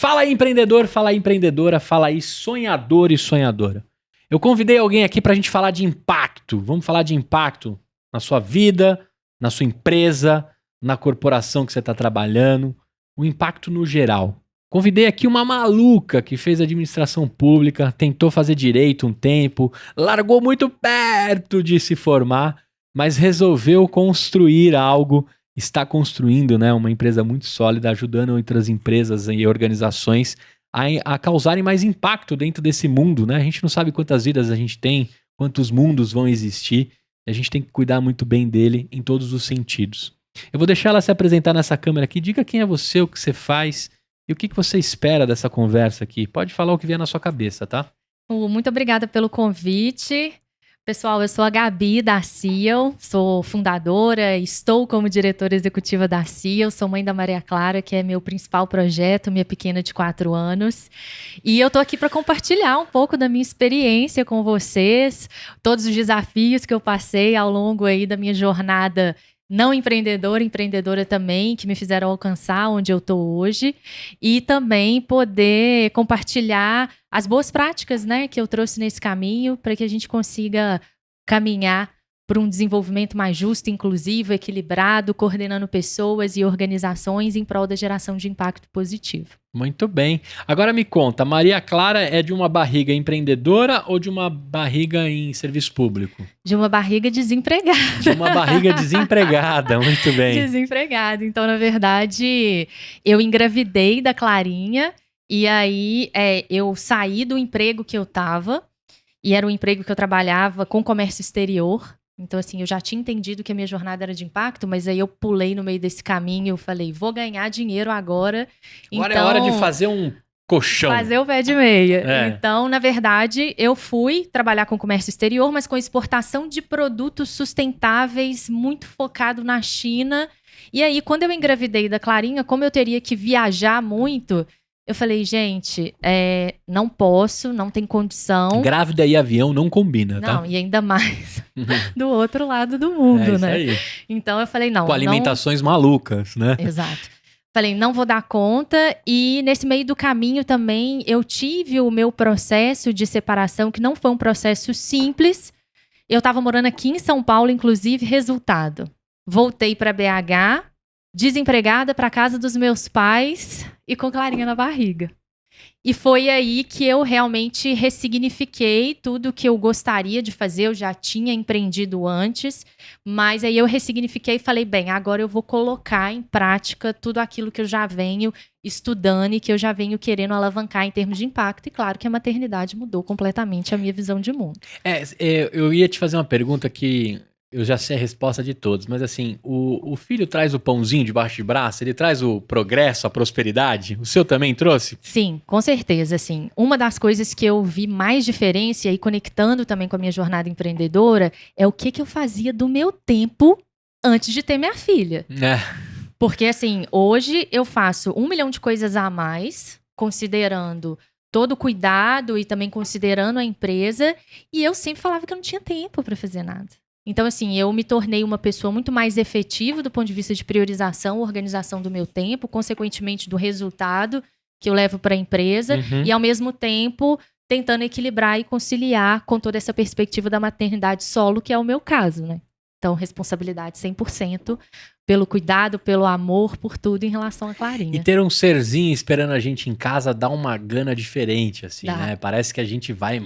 Fala aí, empreendedor, fala aí, empreendedora, fala aí, sonhador e sonhadora. Eu convidei alguém aqui pra gente falar de impacto. Vamos falar de impacto na sua vida, na sua empresa, na corporação que você está trabalhando, o impacto no geral. Convidei aqui uma maluca que fez administração pública, tentou fazer direito um tempo, largou muito perto de se formar, mas resolveu construir algo, está construindo, né, uma empresa muito sólida, ajudando outras empresas e organizações a causarem mais impacto dentro desse mundo, né? A gente não sabe quantas vidas a gente tem, quantos mundos vão existir, e a gente tem que cuidar muito bem dele em todos os sentidos. Eu vou deixar ela se apresentar nessa câmera aqui, diga quem é você, o que você faz e o que você espera dessa conversa aqui. Pode falar o que vier na sua cabeça, tá? Muito obrigada pelo convite. Pessoal, eu sou a Gabi da Ciel, sou fundadora, estou como diretora executiva da Ciel, sou mãe da Maria Clara, que é meu principal projeto, minha pequena de 4 anos. E eu tô aqui para compartilhar um pouco da minha experiência com vocês, todos os desafios que eu passei ao longo aí da minha jornada não empreendedora, empreendedora também, que me fizeram alcançar onde eu estou hoje, e também poder compartilhar as boas práticas, né, que eu trouxe nesse caminho para que a gente consiga caminhar para um desenvolvimento mais justo, inclusivo, equilibrado, coordenando pessoas e organizações em prol da geração de impacto positivo. Muito bem. Agora me conta, Maria Clara é de uma barriga empreendedora ou de uma barriga em serviço público? De uma barriga desempregada. De uma barriga desempregada, muito bem. Desempregada. Então, na verdade, eu engravidei da Clarinha e aí eu saí do emprego que eu estava e era um emprego que eu trabalhava com comércio exterior. Então, assim, eu já tinha entendido que a minha jornada era de impacto, mas aí eu pulei no meio desse caminho e eu falei, vou ganhar dinheiro agora. Agora então, é hora de fazer um colchão. Fazer o pé de meia. Então, na verdade, eu fui trabalhar com comércio exterior, mas com exportação de produtos sustentáveis, muito focado na China. E aí, quando eu engravidei da Clarinha, como eu teria que viajar muito, eu falei, gente, não posso, não tem condição. Grávida e avião não combina, tá? Não, e ainda mais do outro lado do mundo, né? Isso aí. Então eu falei, não. Com alimentações malucas, né? Exato. Falei, não vou dar conta. E nesse meio do caminho também eu tive o meu processo de separação, que não foi um processo simples. Eu estava morando aqui em São Paulo, inclusive, resultado. Voltei para BH, desempregada para casa dos meus pais e com Clarinha na barriga. E foi aí que eu realmente ressignifiquei tudo que eu gostaria de fazer. Eu já tinha empreendido antes, mas aí eu ressignifiquei e falei, bem, agora eu vou colocar em prática tudo aquilo que eu já venho estudando e que eu já venho querendo alavancar em termos de impacto. E claro que a maternidade mudou completamente a minha visão de mundo. Eu ia te fazer uma pergunta que eu já sei a resposta de todos, mas assim, o filho traz o pãozinho debaixo de braço? Ele traz o progresso, a prosperidade? O seu também trouxe? Sim, com certeza, sim. Uma das coisas que eu vi mais diferença, e aí conectando também com a minha jornada empreendedora, é o que eu fazia do meu tempo antes de ter minha filha. Porque assim, hoje eu faço 1 milhão de coisas a mais, considerando todo o cuidado e também considerando a empresa, e eu sempre falava que eu não tinha tempo para fazer nada. Então, assim, eu me tornei uma pessoa muito mais efetiva do ponto de vista de priorização, organização do meu tempo, consequentemente do resultado que eu levo para a empresa, e ao mesmo tempo tentando equilibrar e conciliar com toda essa perspectiva da maternidade solo, que é o meu caso, né? Então, responsabilidade 100% pelo cuidado, pelo amor, por tudo em relação a Clarinha. E ter um serzinho esperando a gente em casa dá uma gana diferente, assim, né? Parece que a gente vai...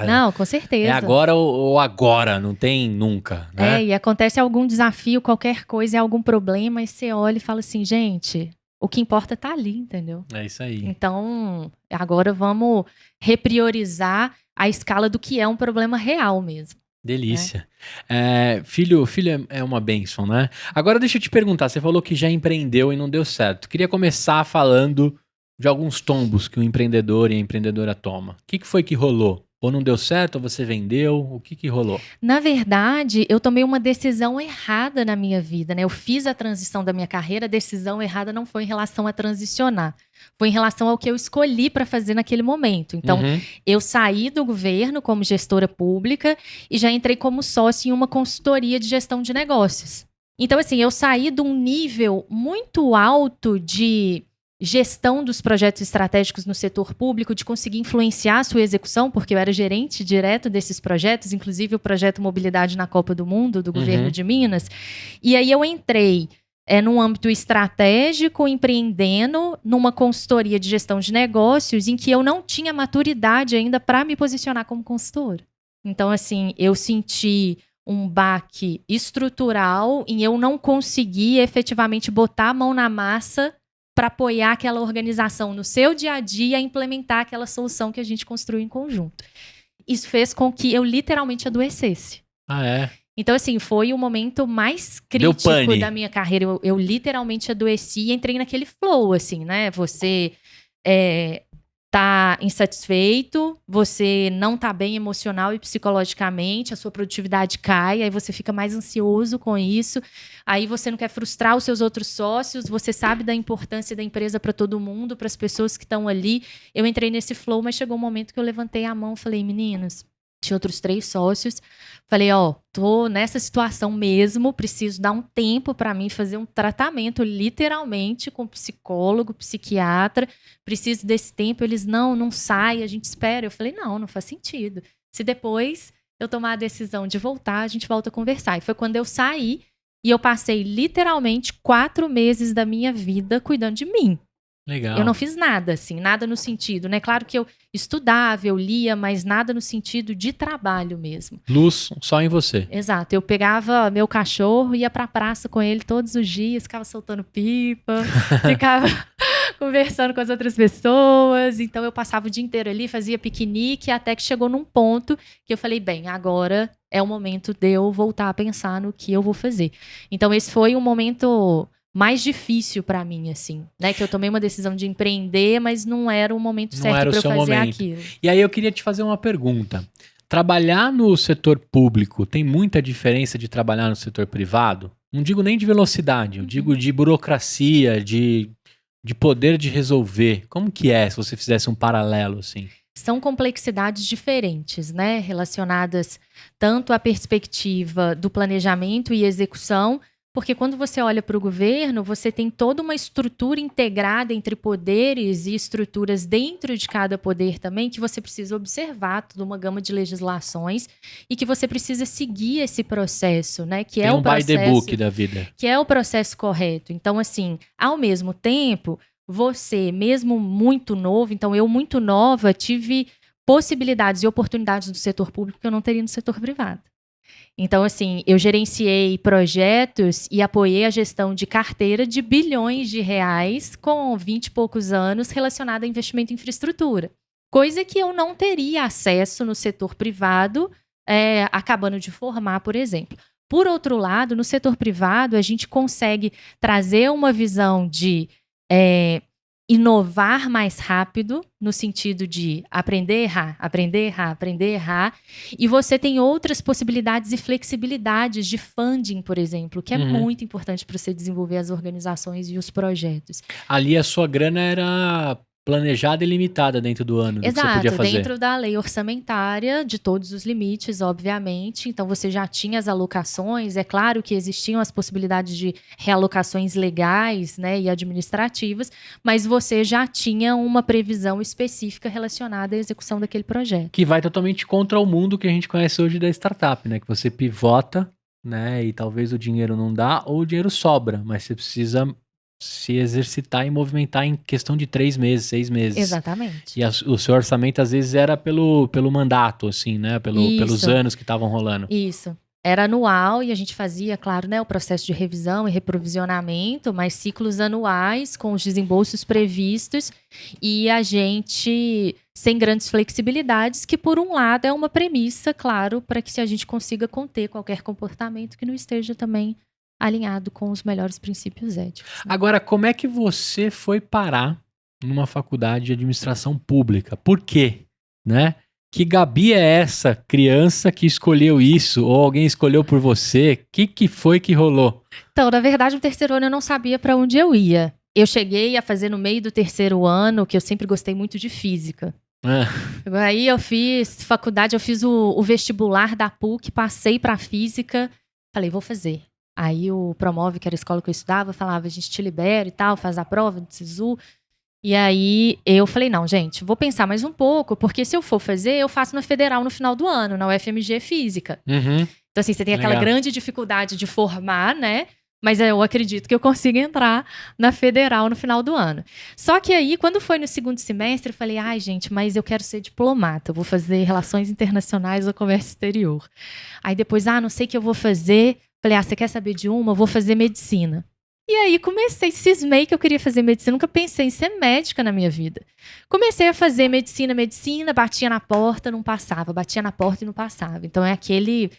Não, com certeza. É agora ou agora, não tem nunca, né? E acontece algum desafio, qualquer coisa, algum problema, e você olha e fala assim, gente, o que importa tá ali, entendeu? É isso aí. Então, agora vamos repriorizar a escala do que é um problema real mesmo. Delícia. Filho é uma bênção, né? Agora deixa eu te perguntar, você falou que já empreendeu e não deu certo. Queria começar falando de alguns tombos que o empreendedor e a empreendedora toma. O que foi que rolou? Ou não deu certo, ou você vendeu? O que rolou? Na verdade, eu tomei uma decisão errada na minha vida, né? Eu fiz a transição da minha carreira, a decisão errada não foi em relação a transicionar. Foi em relação ao que eu escolhi para fazer naquele momento. Então, eu saí do governo como gestora pública e já entrei como sócia em uma consultoria de gestão de negócios. Então, assim, eu saí de um nível muito alto de gestão dos projetos estratégicos no setor público, de conseguir influenciar a sua execução, porque eu era gerente direto desses projetos, inclusive o projeto Mobilidade na Copa do Mundo, do governo de Minas. E aí eu entrei num âmbito estratégico, empreendendo numa consultoria de gestão de negócios em que eu não tinha maturidade ainda para me posicionar como consultora. Então, assim, eu senti um baque estrutural em eu não conseguir efetivamente botar a mão na massa para apoiar aquela organização no seu dia a dia, implementar aquela solução que a gente construiu em conjunto. Isso fez com que eu literalmente adoecesse. Ah, é? Então, assim, foi o momento mais crítico da minha carreira. Eu literalmente adoeci e entrei naquele flow, assim, né? Você tá insatisfeito, você não tá bem emocional e psicologicamente, a sua produtividade cai, aí você fica mais ansioso com isso, aí você não quer frustrar os seus outros sócios, você sabe da importância da empresa para todo mundo, para as pessoas que estão ali. Eu entrei nesse flow, mas chegou um momento que eu levantei a mão e falei, meninas, tinha outros 3 sócios, falei, tô nessa situação mesmo, preciso dar um tempo para mim fazer um tratamento, literalmente, com psicólogo, psiquiatra, preciso desse tempo. Eles, não sai, a gente espera. Eu falei, não faz sentido. Se depois eu tomar a decisão de voltar, a gente volta a conversar. E foi quando eu saí e eu passei literalmente 4 meses da minha vida cuidando de mim. Legal. Eu não fiz nada, assim, nada no sentido, né? Claro que eu estudava, eu lia, mas nada no sentido de trabalho mesmo. Luz só em você. Exato. Eu pegava meu cachorro, ia pra praça com ele todos os dias, ficava soltando pipa, ficava conversando com as outras pessoas. Então eu passava o dia inteiro ali, fazia piquenique, até que chegou num ponto que eu falei, bem, agora é o momento de eu voltar a pensar no que eu vou fazer. Então esse foi um momento mais difícil para mim, assim, né? Que eu tomei uma decisão de empreender, mas não era o momento certo para eu fazer aquilo. E aí eu queria te fazer uma pergunta. Trabalhar no setor público tem muita diferença de trabalhar no setor privado? Não digo nem de velocidade, eu digo de burocracia, de poder de resolver. Como que é, se você fizesse um paralelo, assim? São complexidades diferentes, né? Relacionadas tanto à perspectiva do planejamento e execução, porque quando você olha para o governo, você tem toda uma estrutura integrada entre poderes e estruturas dentro de cada poder também, que você precisa observar toda uma gama de legislações e que você precisa seguir esse processo, né? Que é o processo by the book da vida. Que é o processo correto. Então, assim, ao mesmo tempo, você, mesmo muito novo, então eu muito nova, tive possibilidades e oportunidades do setor público que eu não teria no setor privado. Então, assim, eu gerenciei projetos e apoiei a gestão de carteira de bilhões de reais com 20 e poucos anos relacionada a investimento em infraestrutura. Coisa que eu não teria acesso no setor privado, acabando de formar, por exemplo. Por outro lado, no setor privado, a gente consegue trazer uma visão de inovar mais rápido, no sentido de aprender, errar. E você tem outras possibilidades e flexibilidades de funding, por exemplo, que é muito importante para você desenvolver as organizações e os projetos. Ali a sua grana era planejada e limitada dentro do ano. Exato, do que você podia fazer. Dentro da lei orçamentária, de todos os limites, obviamente. Então, você já tinha as alocações. É claro que existiam as possibilidades de realocações legais, né, e administrativas, mas você já tinha uma previsão específica relacionada à execução daquele projeto. Que vai totalmente contra o mundo que a gente conhece hoje da startup, né? Que você pivota, né, e talvez o dinheiro não dá ou o dinheiro sobra, mas você precisa se exercitar e movimentar em questão de 3 meses, 6 meses. Exatamente. E o seu orçamento, às vezes, era pelo mandato, assim, né? Pelos anos que estavam rolando. Isso. Era anual e a gente fazia, claro, né, o processo de revisão e reprovisionamento, mas ciclos anuais com os desembolsos previstos e a gente sem grandes flexibilidades, que por um lado é uma premissa, claro, para que a gente consiga conter qualquer comportamento que não esteja também alinhado com os melhores princípios éticos. Né? Agora, como é que você foi parar numa faculdade de administração pública? Por quê? Né? Que Gabi é essa criança que escolheu isso? Ou alguém escolheu por você? O que foi que rolou? Então, na verdade, no terceiro ano eu não sabia para onde eu ia. Eu cheguei a fazer no meio do terceiro ano, que eu sempre gostei muito de física. Aí eu fiz faculdade, eu fiz o vestibular da PUC, passei para física, falei, vou fazer. Aí o Promove, que era a escola que eu estudava, falava, a gente te libera e tal, faz a prova do SISU. E aí eu falei, não, gente, vou pensar mais um pouco, porque se eu for fazer, eu faço na Federal no final do ano, na UFMG Física. Uhum. Então, assim, você tem aquela grande dificuldade de formar, né? Mas eu acredito que eu consiga entrar na Federal no final do ano. Só que aí, quando foi no segundo semestre, eu falei, ai, gente, mas eu quero ser diplomata, eu vou fazer Relações Internacionais ou Comércio Exterior. Aí depois, não sei o que eu vou fazer. Falei, você quer saber de uma? Eu vou fazer medicina. E aí cismei que eu queria fazer medicina, nunca pensei em ser médica na minha vida. Comecei a fazer medicina, batia na porta, não passava, batia na porta e não passava. Então é aquele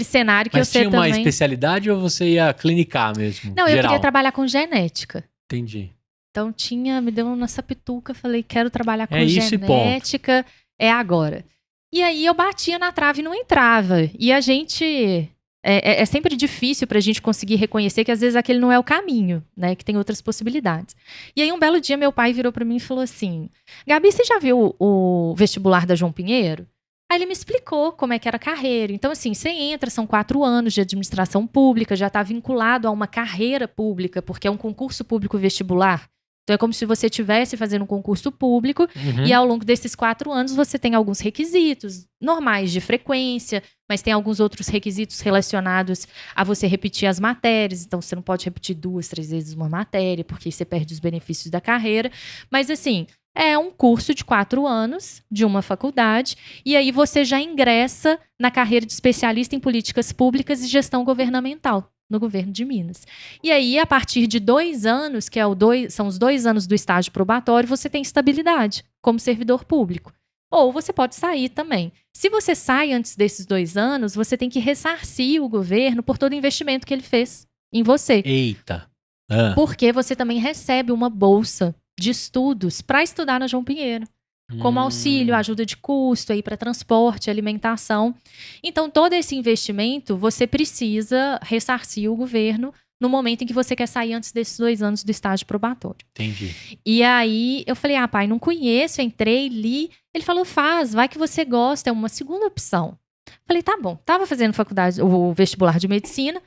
cenário que Mas eu sei também. Mas tinha uma especialidade ou você ia clinicar mesmo? Não, eu queria trabalhar com genética. Entendi. Então me deu uma sapituca, falei, quero trabalhar com genética, é agora. E aí eu batia na trave e não entrava. E a gente... É sempre difícil pra gente conseguir reconhecer que às vezes aquele não é o caminho, né? Que tem outras possibilidades. E aí um belo dia meu pai virou pra mim e falou assim, Gabi, você já viu o vestibular da João Pinheiro? Aí ele me explicou como é que era a carreira. Então assim, você entra, são 4 anos de administração pública, já tá vinculado a uma carreira pública, porque é um concurso público vestibular. Então é como se você estivesse fazendo um concurso público e ao longo desses 4 anos você tem alguns requisitos normais de frequência, mas tem alguns outros requisitos relacionados a você repetir as matérias. Então você não pode repetir 2, 3 vezes uma matéria, porque você perde os benefícios da carreira. Mas assim, é um curso de 4 anos de uma faculdade e aí você já ingressa na carreira de especialista em políticas públicas e gestão governamental no governo de Minas. E aí, a partir de 2 anos, que são os 2 anos do estágio probatório, você tem estabilidade como servidor público. Ou você pode sair também. Se você sai antes desses 2 anos, você tem que ressarcir o governo por todo o investimento que ele fez em você. Eita! Porque você também recebe uma bolsa de estudos para estudar na João Pinheiro. Como auxílio, ajuda de custo aí para transporte, alimentação. Então, todo esse investimento, você precisa ressarcir o governo no momento em que você quer sair antes desses 2 anos do estágio probatório. Entendi. E aí, eu falei, pai, não conheço, entrei, li. Ele falou, vai que você gosta, é uma segunda opção. Falei, tá bom. Tava fazendo faculdade, o vestibular de medicina,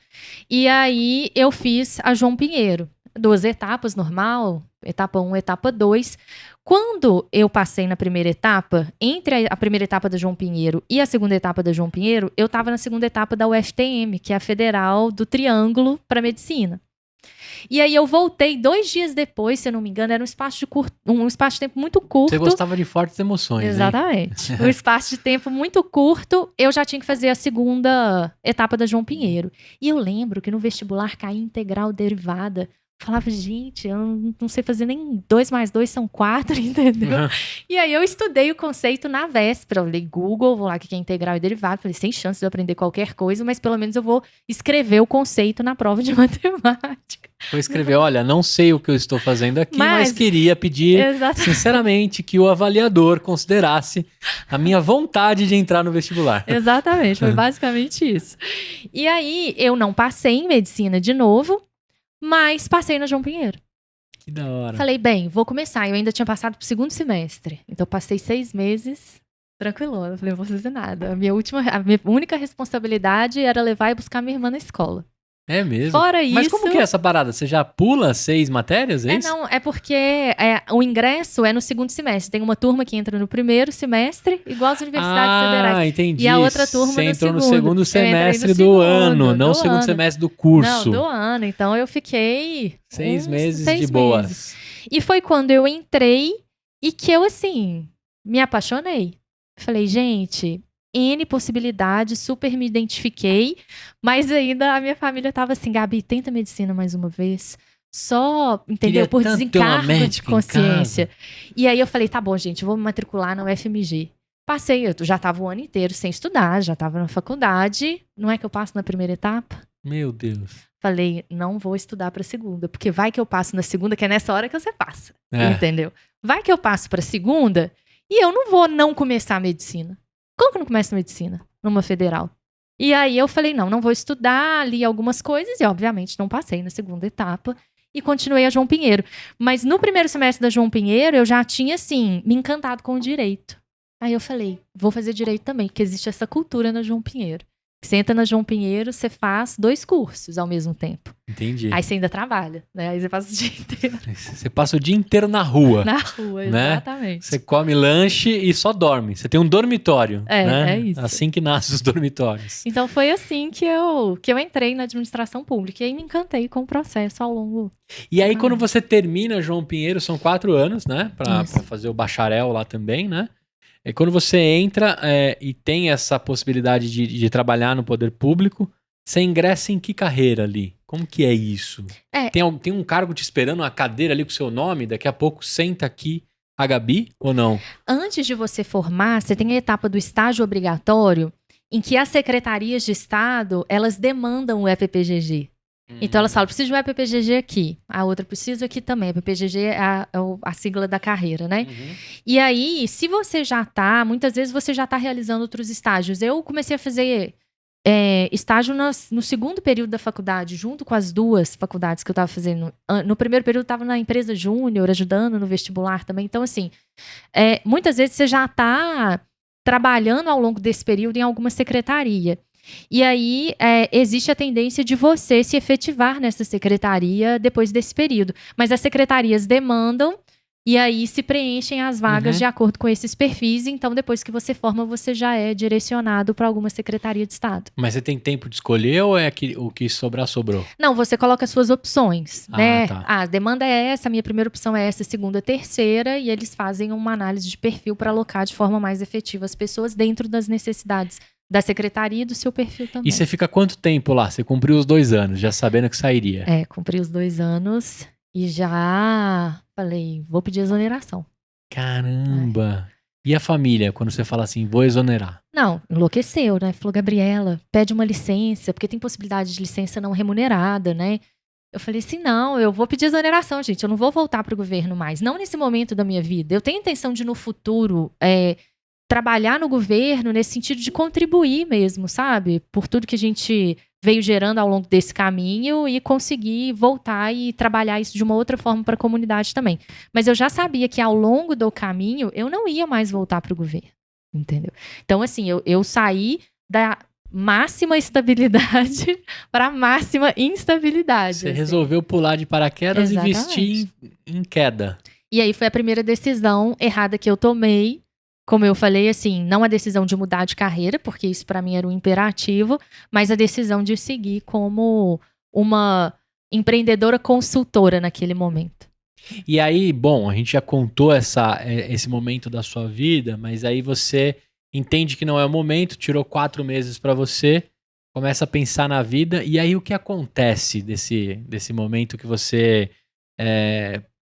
e aí eu fiz a João Pinheiro. 2 etapas, normal, etapa 1, etapa 2. Quando eu passei na primeira etapa, entre a primeira etapa da João Pinheiro e a segunda etapa da João Pinheiro, eu estava na segunda etapa da UFTM, que é a Federal do Triângulo para Medicina. E aí eu voltei 2 dias depois, se eu não me engano, era um espaço de tempo muito curto. Você gostava de fortes emoções, exatamente. Um espaço de tempo muito curto, eu já tinha que fazer a segunda etapa da João Pinheiro. E eu lembro que no vestibular caía integral derivada. Falava, gente, eu não sei fazer nem 2 mais 2 são 4, entendeu? Uhum. E aí eu estudei o conceito na véspera. Eu olhei Google, vou lá o que é integral e derivado. Falei, sem chance de eu aprender qualquer coisa, mas pelo menos eu vou escrever o conceito na prova de matemática. Vou escrever, olha, não sei o que eu estou fazendo aqui, mas queria pedir, sinceramente, que o avaliador considerasse a minha vontade de entrar no vestibular. Exatamente, foi basicamente isso. E aí eu não passei em medicina de novo, mas passei na João Pinheiro. Que da hora. Falei, bem, vou começar. Eu ainda tinha passado pro 2º semestre. Então, passei 6 meses tranquilona. Falei, não vou fazer nada. A minha única responsabilidade era levar e buscar minha irmã na escola. É mesmo? Fora isso... Mas como que é essa parada? Você já pula 6 matérias, é isso? Não, é porque o ingresso é no 2º semestre. Tem uma turma que entra no 1º semestre, igual as universidades federais. Ah, entendi. E a outra turma Você no entrou segundo. no segundo semestre do ano, não no segundo semestre do curso. Não, do ano. Então eu fiquei... 6 meses de boas. E foi quando eu entrei e que eu, assim, me apaixonei. Falei, gente... N possibilidades, super me identifiquei, mas ainda a minha família tava assim, Gabi, tenta medicina mais uma vez, só, entendeu? Por desencargo de consciência. E aí eu falei, tá bom, gente, vou me matricular na UFMG. Passei, eu já tava o ano inteiro sem estudar, já tava na faculdade, não é que eu passo na primeira etapa? Meu Deus. Falei, não vou estudar pra segunda, porque vai que eu passo na segunda, que é nessa hora que você passa, entendeu? Vai que eu passo pra segunda e eu não vou não começar a medicina. Como que eu não começo medicina numa federal? E aí eu falei, não vou estudar, li algumas coisas e obviamente não passei na segunda etapa e continuei a João Pinheiro. Mas no primeiro semestre da João Pinheiro eu já tinha, assim, me encantado com o direito. Aí eu falei, vou fazer direito também, porque existe essa cultura na João Pinheiro. Você entra na João Pinheiro, você faz 2 cursos ao mesmo tempo. Entendi. Aí você ainda trabalha, né? Aí você passa o dia inteiro Você passa o dia inteiro na rua. na rua, né? exatamente. Você come lanche e só dorme. Você tem um dormitório, né? É isso. Assim que nascem os dormitórios. Então foi assim que eu entrei na administração pública. E aí me encantei com o processo ao longo. E aí, quando você termina João Pinheiro, são 4 anos, né? Pra fazer o bacharel lá também, né? E quando você entra e tem essa possibilidade de trabalhar no poder público, você ingressa em que carreira ali? Como que é isso? Tem um cargo te esperando, uma cadeira ali com o seu nome, daqui a pouco senta aqui a Gabi ou não? Antes de você formar, você tem a etapa do estágio obrigatório, em que as secretarias de Estado, elas demandam o EPPGG. Então elas falam, preciso de um EPPGG aqui. A outra precisa aqui também. EPPGG é a sigla da carreira, né? E aí, se você já tá, muitas vezes você já tá realizando outros estágios. Eu comecei a fazer estágio no segundo período da faculdade, junto com as 2 faculdades que eu tava fazendo. No primeiro período eu tava na empresa júnior, ajudando no vestibular também. Então, assim, muitas vezes você já tá trabalhando ao longo desse período em alguma secretaria. E aí, existe a tendência de você se efetivar nessa secretaria depois desse período. Mas as secretarias demandam e aí se preenchem as vagas de acordo com esses perfis. Então, depois que você forma, você já é direcionado para alguma secretaria de Estado. Mas você tem tempo de escolher ou o que sobrar, sobrou? Não, você coloca as suas opções, né? Tá. A demanda é essa, a minha primeira opção é essa, a segunda, a terceira. E eles fazem uma análise de perfil para alocar de forma mais efetiva as pessoas dentro das necessidades da secretaria e do seu perfil também. E você fica quanto tempo lá? Você cumpriu os 2 anos, já sabendo que sairia? Cumpri os 2 anos e já falei, vou pedir exoneração. Caramba! E a família, quando você fala assim, vou exonerar? Não, enlouqueceu, né? Falou, Gabriela, pede uma licença, porque tem possibilidade de licença não remunerada, né? Eu falei assim, não, eu vou pedir exoneração, gente, eu não vou voltar para o governo mais, não nesse momento da minha vida. Eu tenho intenção de, no futuro, trabalhar no governo nesse sentido de contribuir mesmo, sabe? Por tudo que a gente veio gerando ao longo desse caminho e conseguir voltar e trabalhar isso de uma outra forma para a comunidade também. Mas eu já sabia que ao longo do caminho eu não ia mais voltar para o governo, entendeu? Então, assim, eu saí da máxima estabilidade para a máxima instabilidade. Você resolveu pular de paraquedas e investir em queda. E aí foi a primeira decisão errada que eu tomei. Como eu falei, assim, não a decisão de mudar de carreira, porque isso para mim era um imperativo, mas a decisão de seguir como uma empreendedora consultora naquele momento. E aí, bom, a gente já contou esse momento da sua vida, mas aí você entende que não é o momento, tirou 4 meses para você, começa a pensar na vida, e aí o que acontece desse momento que você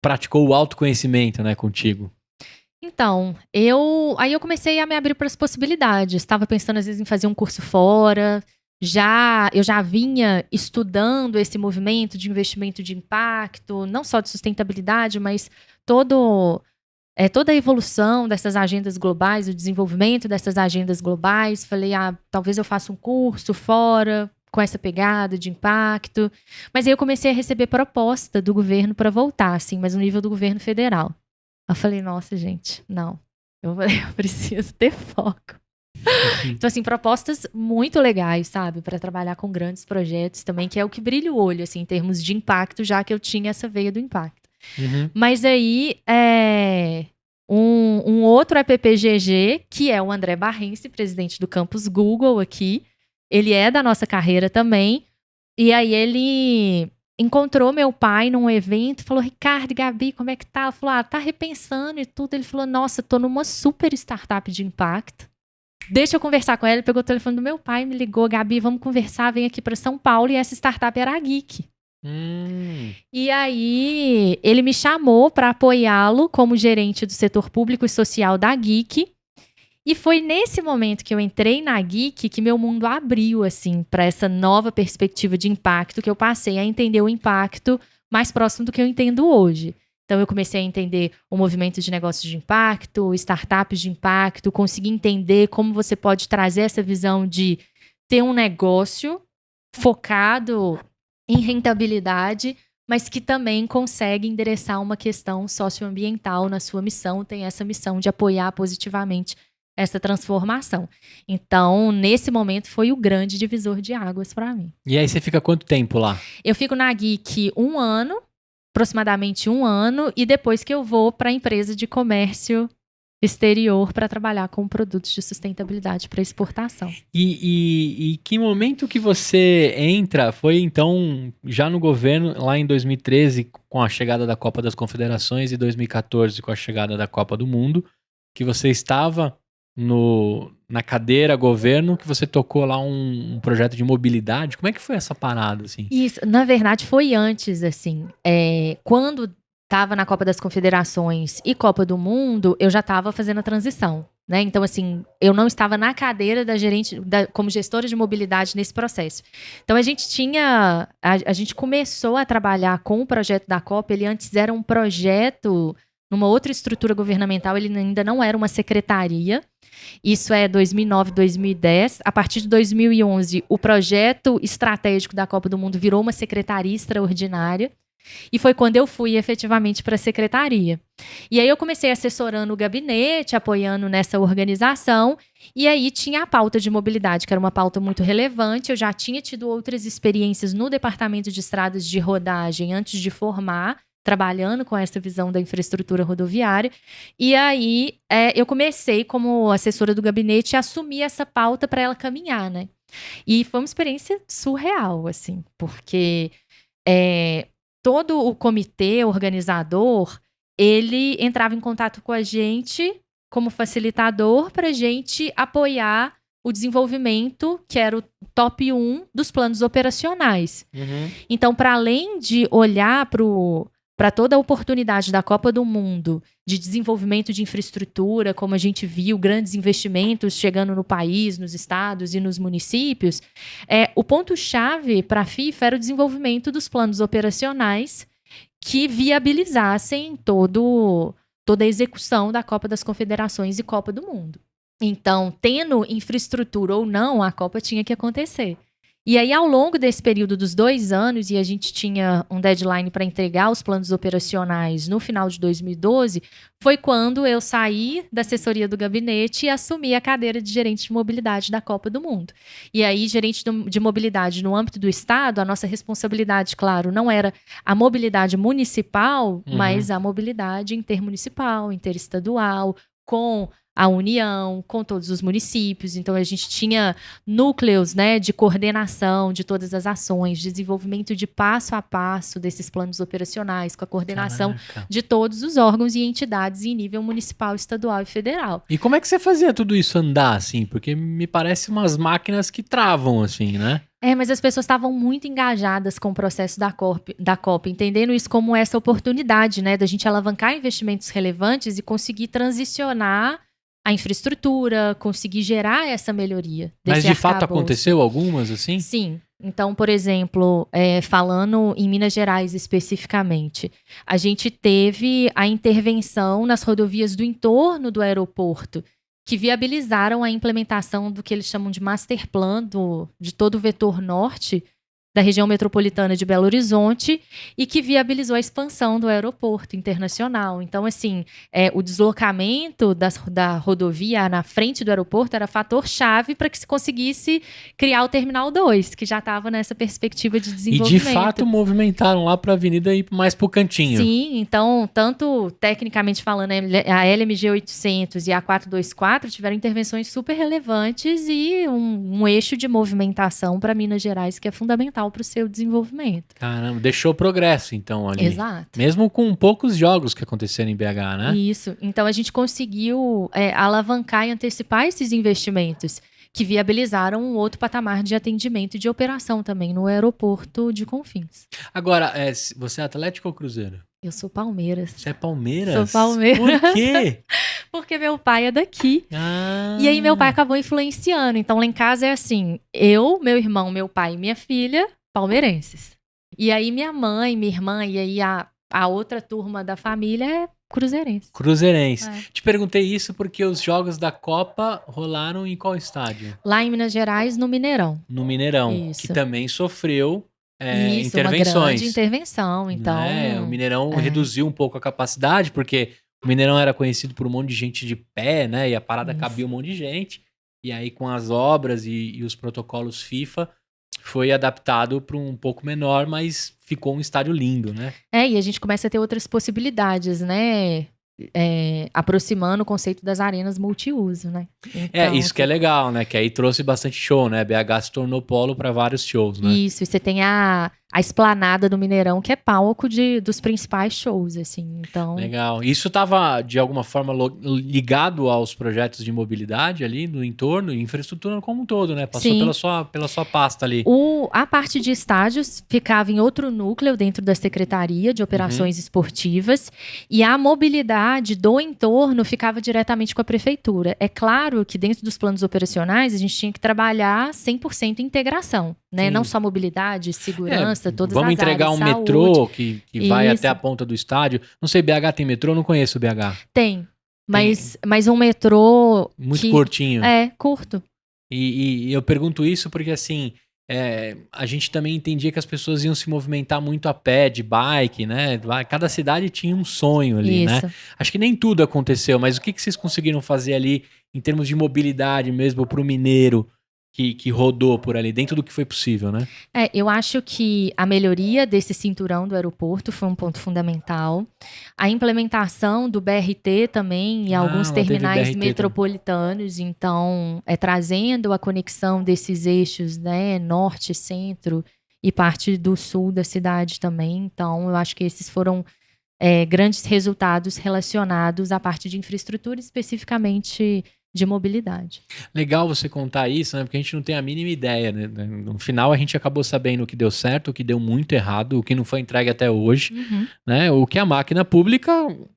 praticou o autoconhecimento, né, contigo? Então, aí eu comecei a me abrir para as possibilidades. Estava pensando, às vezes, em fazer um curso fora. Eu já vinha estudando esse movimento de investimento de impacto, não só de sustentabilidade, mas toda a evolução dessas agendas globais, o desenvolvimento dessas agendas globais. Falei, talvez eu faça um curso fora, com essa pegada de impacto. Mas aí eu comecei a receber proposta do governo para voltar, assim, mas no nível do governo federal. Eu falei, nossa, gente, não. Eu preciso ter foco. Então, assim, propostas muito legais, sabe? Para trabalhar com grandes projetos também, que é o que brilha o olho, assim, em termos de impacto, já que eu tinha essa veia do impacto. Mas aí, um outro EPPGG, que é o André Barrense, presidente do campus Google aqui, ele é da nossa carreira também, e aí ele encontrou meu pai num evento, falou, Ricardo e Gabi, como é que tá? Ela falou, tá repensando e tudo. Ele falou, nossa, tô numa super startup de impacto. Deixa eu conversar com ela. Ele pegou o telefone do meu pai, me ligou, Gabi, vamos conversar, vem aqui para São Paulo. E essa startup era a Geek. E aí, ele me chamou para apoiá-lo como gerente do setor público e social da Geek. E foi nesse momento que eu entrei na Geek que meu mundo abriu, assim, para essa nova perspectiva de impacto, que eu passei a entender o impacto mais próximo do que eu entendo hoje. Então, eu comecei a entender o movimento de negócios de impacto, startups de impacto, consegui entender como você pode trazer essa visão de ter um negócio focado em rentabilidade, mas que também consegue endereçar uma questão socioambiental na sua missão, tem essa missão de apoiar positivamente essa transformação. Então, nesse momento, foi o grande divisor de águas para mim. E aí você fica quanto tempo lá? Eu fico na Geek 1 ano, aproximadamente 1 ano, e depois que eu vou para a empresa de comércio exterior para trabalhar com produtos de sustentabilidade para exportação. E que momento que você entra? Foi então já no governo, lá em 2013, com a chegada da Copa das Confederações, e 2014 com a chegada da Copa do Mundo, que você estava na cadeira governo, que você tocou lá um projeto de mobilidade. Como é que foi essa parada, assim? Isso, na verdade, foi antes, assim. Quando estava na Copa das Confederações e Copa do Mundo, eu já estava fazendo a transição, né? Então, assim, eu não estava na cadeira da gerente, como gestora de mobilidade nesse processo. Então, a gente começou a trabalhar com o projeto da Copa. Ele antes era um projeto numa outra estrutura governamental, ele ainda não era uma secretaria. Isso é 2009, 2010. A partir de 2011, o projeto estratégico da Copa do Mundo virou uma secretaria extraordinária. E foi quando eu fui efetivamente para a secretaria. E aí eu comecei assessorando o gabinete, apoiando nessa organização. E aí tinha a pauta de mobilidade, que era uma pauta muito relevante. Eu já tinha tido outras experiências no departamento de estradas de rodagem antes de formar, trabalhando com essa visão da infraestrutura rodoviária. E aí eu comecei, como assessora do gabinete, a assumir essa pauta para ela caminhar, né? E foi uma experiência surreal, assim, porque todo o comitê organizador, ele entrava em contato com a gente como facilitador para a gente apoiar o desenvolvimento, que era o top 1 dos planos operacionais. Uhum. Então, para além de olhar para toda a oportunidade da Copa do Mundo de desenvolvimento de infraestrutura, como a gente viu, grandes investimentos chegando no país, nos estados e nos municípios, o ponto-chave para a FIFA era o desenvolvimento dos planos operacionais que viabilizassem toda a execução da Copa das Confederações e Copa do Mundo. Então, tendo infraestrutura ou não, a Copa tinha que acontecer. E aí, ao longo desse período dos 2 anos, e a gente tinha um deadline para entregar os planos operacionais no final de 2012, foi quando eu saí da assessoria do gabinete e assumi a cadeira de gerente de mobilidade da Copa do Mundo. E aí, gerente de mobilidade no âmbito do Estado, a nossa responsabilidade, claro, não era a mobilidade municipal, mas a mobilidade intermunicipal, interestadual, com a União, com todos os municípios. Então, a gente tinha núcleos, né, de coordenação de todas as ações, desenvolvimento de passo a passo desses planos operacionais, com a coordenação de todos os órgãos e entidades em nível municipal, estadual e federal. E como é que você fazia tudo isso andar, assim? Porque me parece umas máquinas que travam, assim, né? Mas as pessoas estavam muito engajadas com o processo da Copa, entendendo isso como essa oportunidade, né, da gente alavancar investimentos relevantes e conseguir transicionar a infraestrutura, conseguir gerar essa melhoria. Mas de fato aconteceu algumas, assim? Sim. Então, por exemplo, falando em Minas Gerais especificamente, a gente teve a intervenção nas rodovias do entorno do aeroporto, que viabilizaram a implementação do que eles chamam de master plan de todo o vetor norte da região metropolitana de Belo Horizonte e que viabilizou a expansão do aeroporto internacional. Então, assim, o deslocamento da rodovia na frente do aeroporto era fator-chave para que se conseguisse criar o Terminal 2, que já estava nessa perspectiva de desenvolvimento. E, de fato, movimentaram lá para a avenida e mais para o cantinho. Sim, então, tanto tecnicamente falando, a LMG 800 e a 424 tiveram intervenções super relevantes e um eixo de movimentação para Minas Gerais que é fundamental para o seu desenvolvimento. Caramba, deixou progresso então ali. Exato. Mesmo com poucos jogos que aconteceram em BH, né? Isso. Então a gente conseguiu alavancar e antecipar esses investimentos que viabilizaram um outro patamar de atendimento e de operação também no aeroporto de Confins. Agora, você é Atlético ou Cruzeiro? Eu sou Palmeiras. Você é Palmeiras? Sou Palmeiras. Por quê? Porque meu pai é daqui. E aí meu pai acabou influenciando. Então lá em casa é assim, eu, meu irmão, meu pai e minha filha, palmeirenses. E aí minha mãe, minha irmã e aí a outra turma da família é cruzeirense. Cruzeirense. Te perguntei isso porque os jogos da Copa rolaram em qual estádio? Lá em Minas Gerais, no Mineirão. No Mineirão, isso. Que também sofreu isso, intervenções. Uma grande intervenção, então... O Mineirão reduziu um pouco a capacidade, porque O Mineirão era conhecido por um monte de gente de pé, né? E a parada Isso. cabia um monte de gente. E aí, com as obras e os protocolos FIFA, foi adaptado para um pouco menor, mas ficou um estádio lindo, né? E a gente começa a ter outras possibilidades, né? Aproximando o conceito das arenas multiuso, né? Então, Isso que é legal, né? Que aí trouxe bastante show, né? BH se tornou polo para vários shows, né? Isso, e você tem a esplanada do Mineirão, que é palco dos principais shows, assim, então... Legal. Isso estava, de alguma forma, ligado aos projetos de mobilidade ali no entorno, infraestrutura como um todo, né? Passou pela sua pasta ali. A parte de estádios ficava em outro núcleo dentro da Secretaria de Operações Esportivas, e a mobilidade do entorno ficava diretamente com a Prefeitura. É claro que dentro dos planos operacionais a gente tinha que trabalhar 100% integração, né? Não só mobilidade, segurança, todas as áreas. Vamos entregar um saúde, metrô que vai até a ponta do estádio. Não sei, BH tem metrô? Não conheço o BH. Tem, mas um metrô muito curtinho. Curto. E eu pergunto isso porque, assim, a gente também entendia que as pessoas iam se movimentar muito a pé, de bike, né? Cada cidade tinha um sonho ali, né? Acho que nem tudo aconteceu, mas o que vocês conseguiram fazer ali em termos de mobilidade mesmo para o mineiro que rodou por ali, dentro do que foi possível, né? Eu acho que a melhoria desse cinturão do aeroporto foi um ponto fundamental. A implementação do BRT também em alguns terminais metropolitanos, então, trazendo a conexão desses eixos, né, norte, centro e parte do sul da cidade também. Então, eu acho que esses foram grandes resultados relacionados à parte de infraestrutura, especificamente de mobilidade. Legal você contar isso, né? Porque a gente não tem a mínima ideia, né? No final a gente acabou sabendo o que deu certo, o que deu muito errado, o que não foi entregue até hoje, né? O que a máquina pública,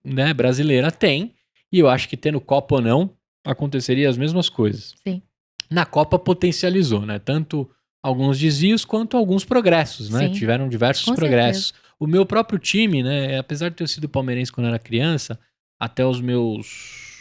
né, brasileira tem, e eu acho que tendo Copa ou não, aconteceria as mesmas coisas. Sim. Na Copa potencializou, né? Tanto alguns desvios quanto alguns progressos, né? Sim. Tiveram diversos progressos. O meu próprio time, né? Apesar de ter sido palmeirense quando era criança, até os meus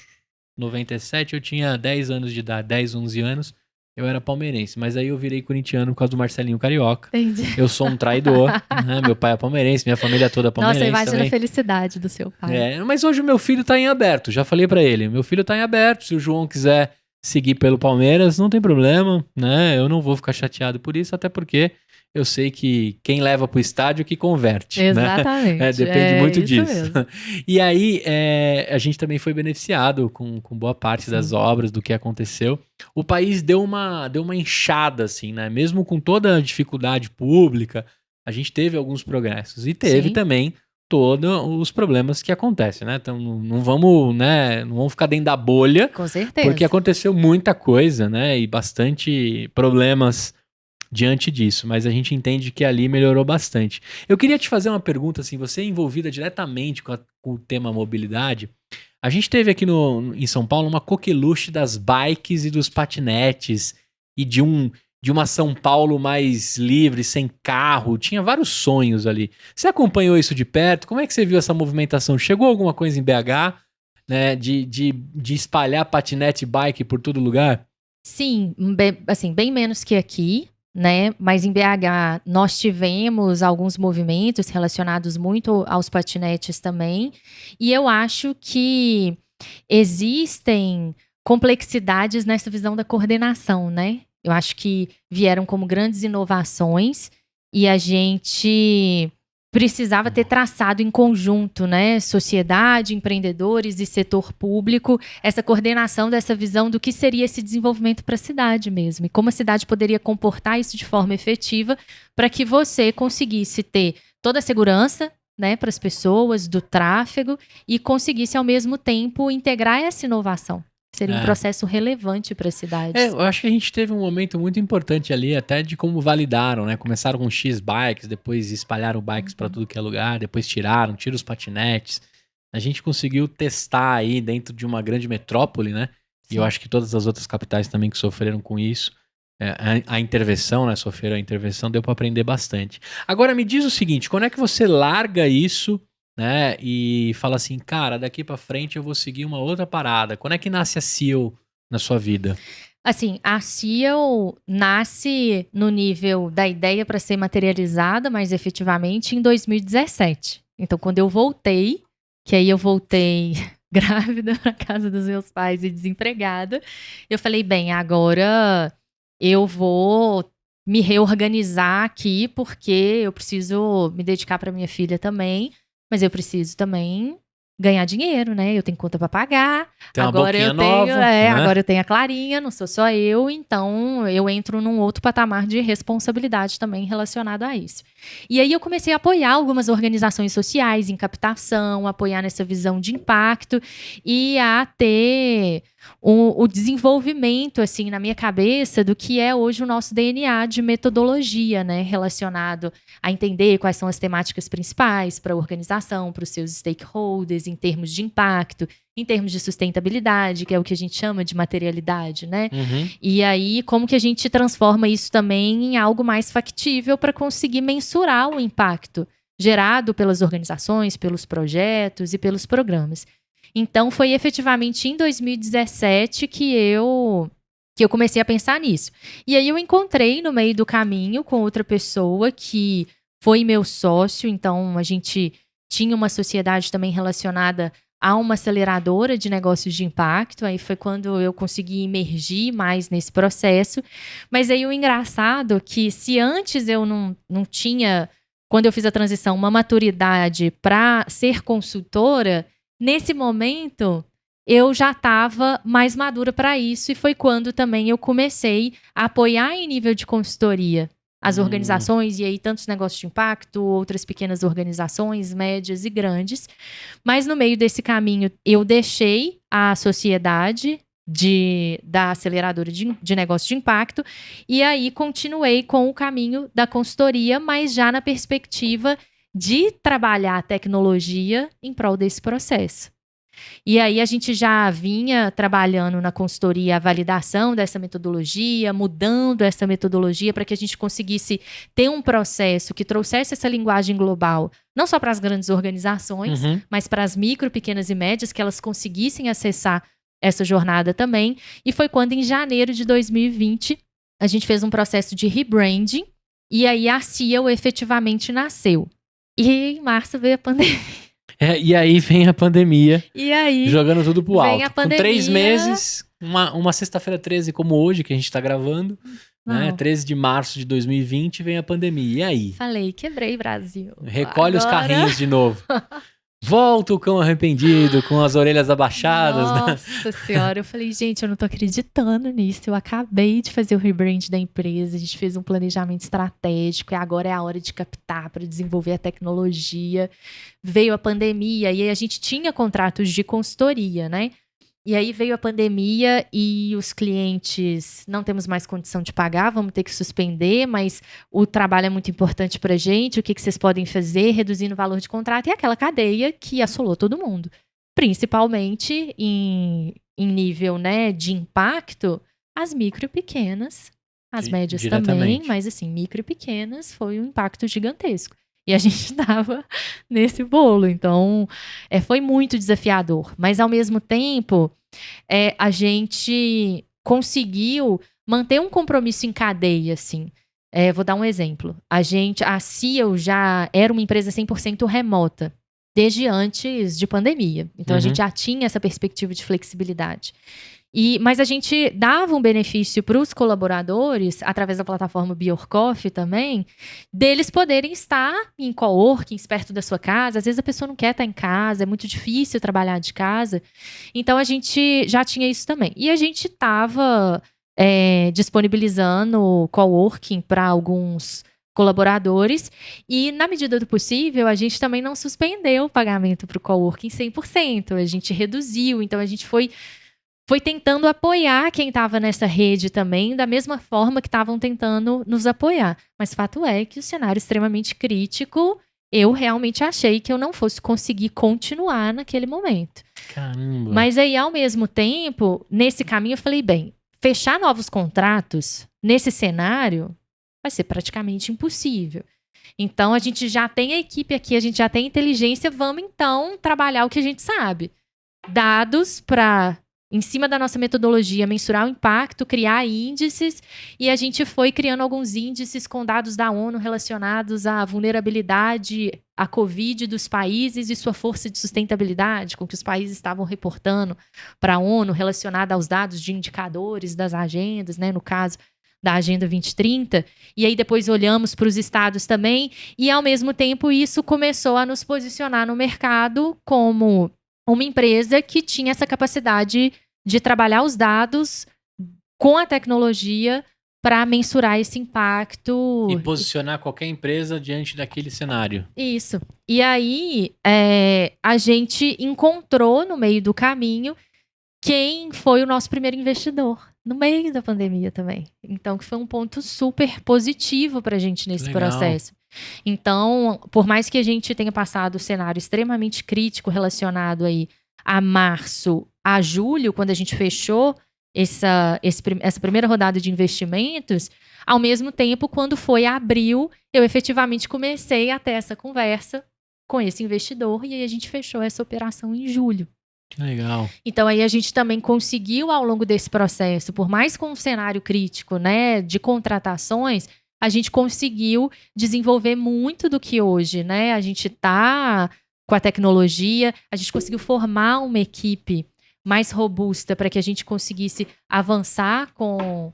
97, eu tinha 10 anos de idade, 10, 11 anos, eu era palmeirense, mas aí eu virei corintiano por causa do Marcelinho Carioca. Entendi. Eu sou um traidor, né? Meu pai é palmeirense, minha família toda é palmeirense. Nossa, imagina também. A felicidade do seu pai. Mas hoje o meu filho tá em aberto, já falei pra ele, meu filho tá em aberto, se o João quiser seguir pelo Palmeiras, não tem problema, né? Eu não vou ficar chateado por isso, até porque eu sei que quem leva pro estádio que converte. Exatamente. Né? Depende muito disso. Mesmo. E aí, a gente também foi beneficiado com boa parte das obras, do que aconteceu. O país deu uma inchada, assim, né? Mesmo com toda a dificuldade pública, a gente teve alguns progressos. E teve também todos os problemas que acontecem, né? Então, não vamos ficar dentro da bolha. Com certeza. Porque aconteceu muita coisa, né? E bastante problemas diante disso, mas a gente entende que ali melhorou bastante. Eu queria te fazer uma pergunta, assim, você é envolvida diretamente com o tema mobilidade. A gente teve aqui em São Paulo uma coqueluche das bikes e dos patinetes e de uma São Paulo mais livre, sem carro, tinha vários sonhos ali. Você acompanhou isso de perto? Como é que você viu essa movimentação? Chegou alguma coisa em BH, né, de espalhar patinete e bike por todo lugar? Sim, bem menos que aqui, né? Mas em BH nós tivemos alguns movimentos relacionados muito aos patinetes também. E eu acho que existem complexidades nessa visão da coordenação, né? Eu acho que vieram como grandes inovações e a gente precisava ter traçado em conjunto, né? Sociedade, empreendedores e setor público, essa coordenação dessa visão do que seria esse desenvolvimento para a cidade mesmo. E como a cidade poderia comportar isso de forma efetiva para que você conseguisse ter toda a segurança, né, para as pessoas, do tráfego, e conseguisse, ao mesmo tempo, integrar essa inovação. Seria um processo relevante para as cidades. Eu acho que a gente teve um momento muito importante ali, até de como validaram, né? Começaram com X bikes, depois espalharam bikes para tudo que é lugar, depois tiram os patinetes. A gente conseguiu testar aí dentro de uma grande metrópole, né? Sim. E eu acho que todas as outras capitais também que sofreram com isso, a intervenção, né? Sofreram a intervenção, deu para aprender bastante. Agora me diz o seguinte, quando é que você larga isso, né, e fala assim, cara, daqui pra frente eu vou seguir uma outra parada? Quando é que nasce a Seal na sua vida? Assim, a Seal nasce no nível da ideia para ser materializada, mas efetivamente em 2017. Então, quando eu voltei, que aí eu voltei grávida na casa dos meus pais e desempregada. Eu falei, bem, agora eu vou me reorganizar aqui, porque eu preciso me dedicar para minha filha também, mas eu preciso também ganhar dinheiro, né? Eu tenho conta para pagar. Tem uma Agora eu boquinha tenho, nova, né? agora eu tenho a Clarinha, não sou só eu, então eu entro num outro patamar de responsabilidade também relacionado a isso. E aí eu comecei a apoiar algumas organizações sociais em captação, apoiar nessa visão de impacto e a ter o desenvolvimento, assim, na minha cabeça do que é hoje o nosso DNA de metodologia, né, relacionado a entender quais são as temáticas principais para a organização, para os seus stakeholders, em termos de impacto, em termos de sustentabilidade, que é o que a gente chama de materialidade, né? Uhum. E aí, como que a gente transforma isso também em algo mais factível para conseguir mensurar o impacto gerado pelas organizações, pelos projetos e pelos programas. Então, foi efetivamente em 2017 que eu comecei a pensar nisso. E aí eu encontrei no meio do caminho com outra pessoa que foi meu sócio, então a gente tinha uma sociedade também relacionada a uma aceleradora de negócios de impacto, aí foi quando eu consegui imergir mais nesse processo. Mas aí o engraçado é que se antes eu não tinha, quando eu fiz a transição, uma maturidade para ser consultora, nesse momento eu já estava mais madura para isso, e foi quando também eu comecei a apoiar em nível de consultoria as organizações, e aí tantos negócios de impacto, outras pequenas organizações, médias e grandes. Mas no meio desse caminho, eu deixei a sociedade da aceleradora de negócios de impacto, e aí continuei com o caminho da consultoria, mas já na perspectiva de trabalhar a tecnologia em prol desse processo. E aí a gente já vinha trabalhando na consultoria a validação dessa metodologia, mudando essa metodologia para que a gente conseguisse ter um processo que trouxesse essa linguagem global, não só para as grandes organizações, mas para as micro, pequenas e médias, que elas conseguissem acessar essa jornada também. E foi quando, em janeiro de 2020, a gente fez um processo de rebranding, e aí a CIEL efetivamente nasceu. E em março veio a pandemia. E aí vem a pandemia, e aí jogando tudo pro alto. A pandemia... Com 3 meses, uma sexta-feira 13 como hoje, que a gente tá gravando, né? 13 de março de 2020, vem a pandemia. E aí? Falei, quebrei, Brasil. Recolhe os carrinhos de novo. Volta o cão arrependido, com as orelhas abaixadas. Nossa senhora, eu falei, gente, eu não tô acreditando nisso. Eu acabei de fazer o rebrand da empresa, a gente fez um planejamento estratégico, e agora é a hora de captar para desenvolver a tecnologia. Veio a pandemia, e aí a gente tinha contratos de consultoria, né? E aí veio a pandemia e os clientes, não temos mais condição de pagar, vamos ter que suspender, mas o trabalho é muito importante pra gente, o que vocês podem fazer, reduzindo o valor de contrato, e aquela cadeia que assolou todo mundo. Principalmente em nível, né, de impacto, as micro e pequenas, as médias também, mas assim, micro e pequenas foi um impacto gigantesco. E a gente estava nesse bolo. Então, foi muito desafiador. Mas, ao mesmo tempo, a gente conseguiu manter um compromisso em cadeia, assim. Vou dar um exemplo. A CIEL já era uma empresa 100% remota, desde antes de pandemia. Então, a gente já tinha essa perspectiva de flexibilidade. Mas a gente dava um benefício para os colaboradores, através da plataforma Be Your Coffee também, deles poderem estar em coworking, perto da sua casa. Às vezes a pessoa não quer estar em casa, é muito difícil trabalhar de casa. Então a gente já tinha isso também. E a gente estava disponibilizando coworking para alguns colaboradores, e na medida do possível a gente também não suspendeu o pagamento para o coworking 100%, a gente reduziu. Então a gente foi tentando apoiar quem estava nessa rede também, da mesma forma que estavam tentando nos apoiar. Mas fato é que o cenário extremamente crítico, eu realmente achei que eu não fosse conseguir continuar naquele momento. Caramba! Mas aí, ao mesmo tempo, nesse caminho, eu falei, bem, fechar novos contratos nesse cenário vai ser praticamente impossível. Então, a gente já tem a equipe aqui, a gente já tem inteligência, vamos então trabalhar o que a gente sabe. Dados para em cima da nossa metodologia, mensurar o impacto, criar índices, e a gente foi criando alguns índices com dados da ONU relacionados à vulnerabilidade à Covid dos países e sua força de sustentabilidade, com que os países estavam reportando para a ONU, relacionada aos dados de indicadores das agendas, né, no caso da Agenda 2030, e aí depois olhamos para os estados também, e ao mesmo tempo isso começou a nos posicionar no mercado como uma empresa que tinha essa capacidade de trabalhar os dados com a tecnologia para mensurar esse impacto. E posicionar qualquer empresa diante daquele cenário. Isso. E aí, a gente encontrou no meio do caminho quem foi o nosso primeiro investidor, no meio da pandemia também. Então, que foi um ponto super positivo para a gente nesse processo. Então, por mais que a gente tenha passado o cenário extremamente crítico relacionado aí a março a julho, quando a gente fechou essa primeira rodada de investimentos, ao mesmo tempo, quando foi abril, eu efetivamente comecei a ter essa conversa com esse investidor e aí a gente fechou essa operação em julho. Que legal. Então aí a gente também conseguiu ao longo desse processo, por mais com um cenário crítico, né, de contratações, a gente conseguiu desenvolver muito do que hoje, né? A gente tá com a tecnologia, a gente conseguiu formar uma equipe mais robusta para que a gente conseguisse avançar com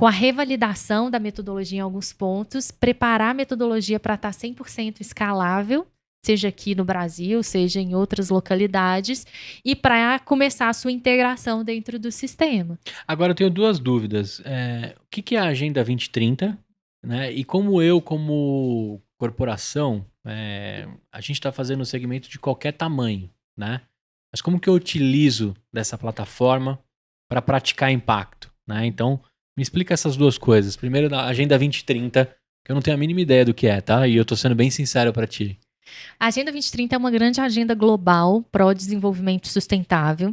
a revalidação da metodologia em alguns pontos, preparar a metodologia para estar 100% escalável, seja aqui no Brasil, seja em outras localidades, e para começar a sua integração dentro do sistema. Agora eu tenho duas dúvidas. O que é a Agenda 2030? Né? E como corporação, a gente está fazendo um segmento de qualquer tamanho, né? Mas como que eu utilizo dessa plataforma para praticar impacto, né? Então, me explica essas duas coisas. Primeiro, da Agenda 2030, que eu não tenho a mínima ideia do que é, tá? E eu tô sendo bem sincero para ti. A Agenda 2030 é uma grande agenda global para o desenvolvimento sustentável.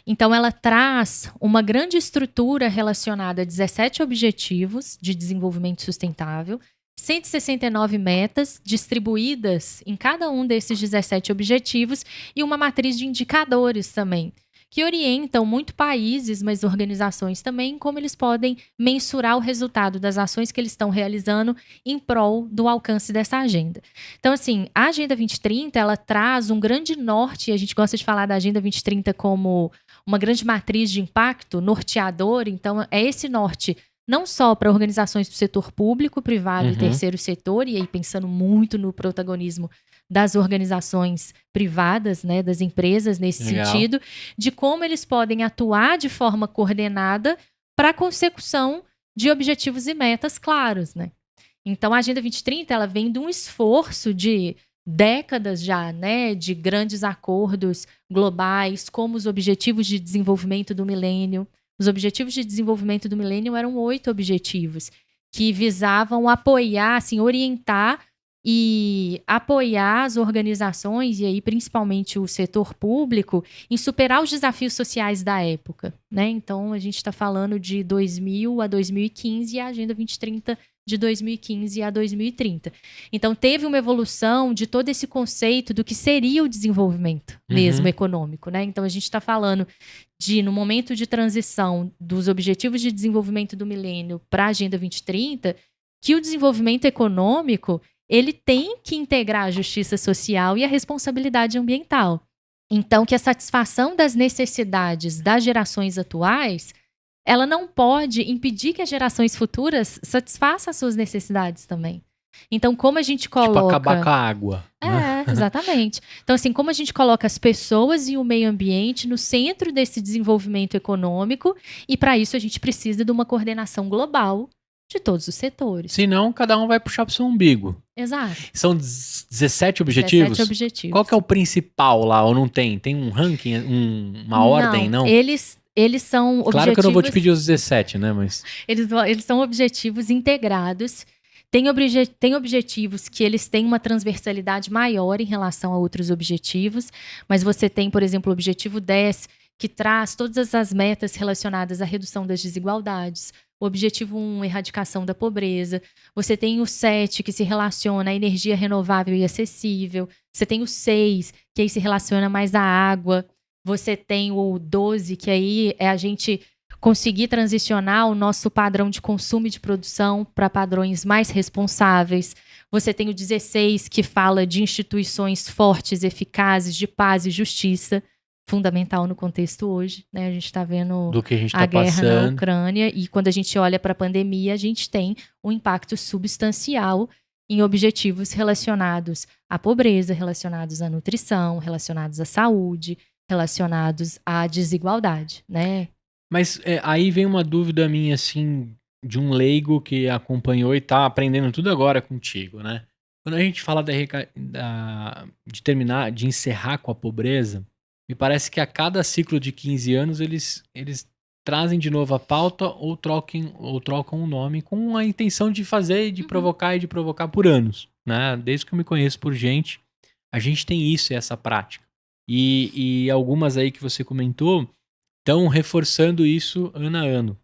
Então, ela traz uma grande estrutura relacionada a 17 objetivos de desenvolvimento sustentável, 169 metas distribuídas em cada um desses 17 objetivos e uma matriz de indicadores também, que orientam muito países, mas organizações também, como eles podem mensurar o resultado das ações que eles estão realizando em prol do alcance dessa agenda. Então, assim, a Agenda 2030, ela traz um grande norte, e a gente gosta de falar da Agenda 2030 como uma grande matriz de impacto, norteador. Então, é esse norte não só para organizações do setor público, privado e terceiro setor, e aí pensando muito no protagonismo das organizações privadas, né, das empresas nesse sentido, de como eles podem atuar de forma coordenada para a consecução de objetivos e metas claros, né? Então, a Agenda 2030, ela vem de um esforço de décadas já, né, de grandes acordos globais, como os Objetivos de Desenvolvimento do Milênio. Os Objetivos de Desenvolvimento do Milênio eram 8 objetivos que visavam apoiar, assim, orientar e apoiar as organizações, e aí principalmente o setor público, em superar os desafios sociais da época, né? Então, a gente está falando de 2000 a 2015 e a Agenda 2030 de 2015 a 2030. Então, teve uma evolução de todo esse conceito do que seria o desenvolvimento mesmo econômico, né? Então, a gente está falando de, no momento de transição dos Objetivos de Desenvolvimento do Milênio para a Agenda 2030, que o desenvolvimento econômico ele tem que integrar a justiça social e a responsabilidade ambiental. Então, que a satisfação das necessidades das gerações atuais, ela não pode impedir que as gerações futuras satisfaçam as suas necessidades também. Então, como a gente coloca... Tipo, acabar com a água. Exatamente. Então, assim, como a gente coloca as pessoas e o meio ambiente no centro desse desenvolvimento econômico, e para isso a gente precisa de uma coordenação global de todos os setores. Senão, cada um vai puxar pro seu umbigo. Exato. São 17 objetivos? 17 objetivos. Qual que é o principal lá, ou não tem? Tem um ranking, uma ordem, não? Eles são objetivos... Claro que eu não vou te pedir os 17, né? Mas... Eles são objetivos integrados. Tem objetivos que eles têm uma transversalidade maior em relação a outros objetivos, mas você tem, por exemplo, o objetivo 10, que traz todas as metas relacionadas à redução das desigualdades. O objetivo 1, erradicação da pobreza. Você tem o 7, que se relaciona à energia renovável e acessível. Você tem o 6, que aí se relaciona mais à água. Você tem o 12, que aí é a gente conseguir transicionar o nosso padrão de consumo e de produção para padrões mais responsáveis. Você tem o 16, que fala de instituições fortes, eficazes, de paz e justiça, fundamental no contexto hoje, né? A gente está vendo do que a gente a tá guerra passando. na Ucrânia, e quando a gente olha para a pandemia, a gente tem um impacto substancial em objetivos relacionados à pobreza, relacionados à nutrição, relacionados à saúde, relacionados à desigualdade, né? Mas aí vem uma dúvida minha, assim, de um leigo que acompanhou e tá aprendendo tudo agora contigo, né? Quando a gente fala de terminar, de encerrar com a pobreza, me parece que a cada ciclo de 15 anos eles trazem de novo a pauta ou trocam o nome com a intenção de fazer, de provocar e de provocar por anos, né? Desde que eu me conheço por gente, a gente tem isso e essa prática. E algumas aí que você comentou estão reforçando isso ano a ano.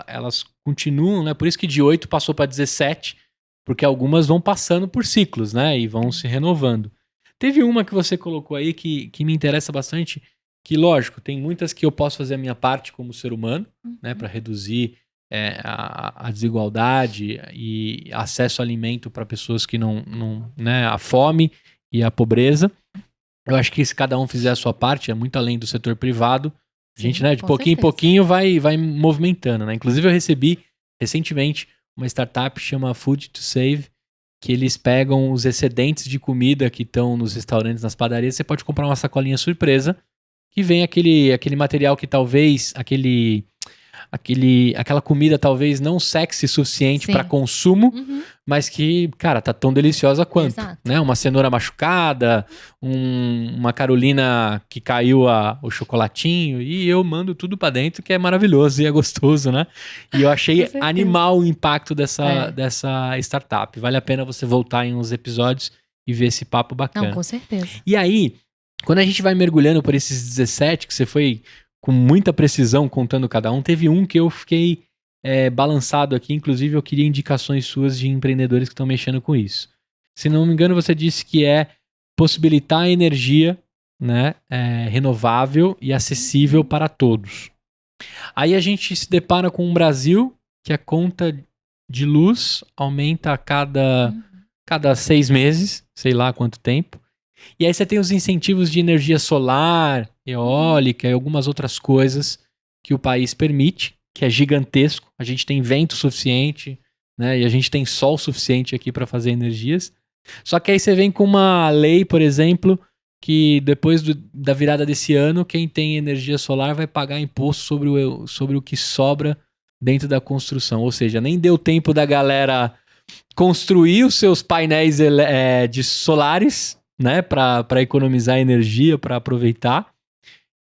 Elas continuam, né? Por isso que de 8 passou para 17, porque algumas vão passando por ciclos, né? E vão se renovando. Teve uma que você colocou aí que me interessa bastante, que, lógico, tem muitas que eu posso fazer a minha parte como ser humano, né? Para reduzir a desigualdade e acesso a alimento para pessoas que não, né? A fome e a pobreza. Eu acho que se cada um fizer a sua parte, é muito além do setor privado. A gente, né, de pouquinho em pouquinho vai movimentando, né? Inclusive eu recebi recentemente uma startup chama Food to Save, que eles pegam os excedentes de comida que estão nos restaurantes, nas padarias. Você pode comprar uma sacolinha surpresa que vem aquele material que talvez, aquela comida talvez não sexy suficiente para consumo, mas que, cara, tá tão deliciosa quanto. Exato. Né? Uma cenoura machucada, uma Carolina que caiu o chocolatinho, e eu mando tudo para dentro, que é maravilhoso e é gostoso, né? E eu achei animal o impacto dessa startup. Vale a pena você voltar em uns episódios e ver esse papo bacana. Não, com certeza. E aí, quando a gente vai mergulhando por esses 17, que você foi com muita precisão contando cada um, teve um que eu fiquei balançado aqui, inclusive eu queria indicações suas de empreendedores que estão mexendo com isso. Se não me engano, você disse que é possibilitar a energia, né, renovável e acessível para todos. Aí a gente se depara com um Brasil que a conta de luz aumenta a cada 6 meses, sei lá quanto tempo. E aí você tem os incentivos de energia solar, eólica e algumas outras coisas que o país permite, que é gigantesco. A gente tem vento suficiente, né? E a gente tem sol suficiente aqui para fazer energias. Só que aí você vem com uma lei, por exemplo, que depois da virada desse ano, quem tem energia solar vai pagar imposto sobre o que sobra dentro da construção. Ou seja, nem deu tempo da galera construir os seus painéis de solares, né, para economizar energia, para aproveitar.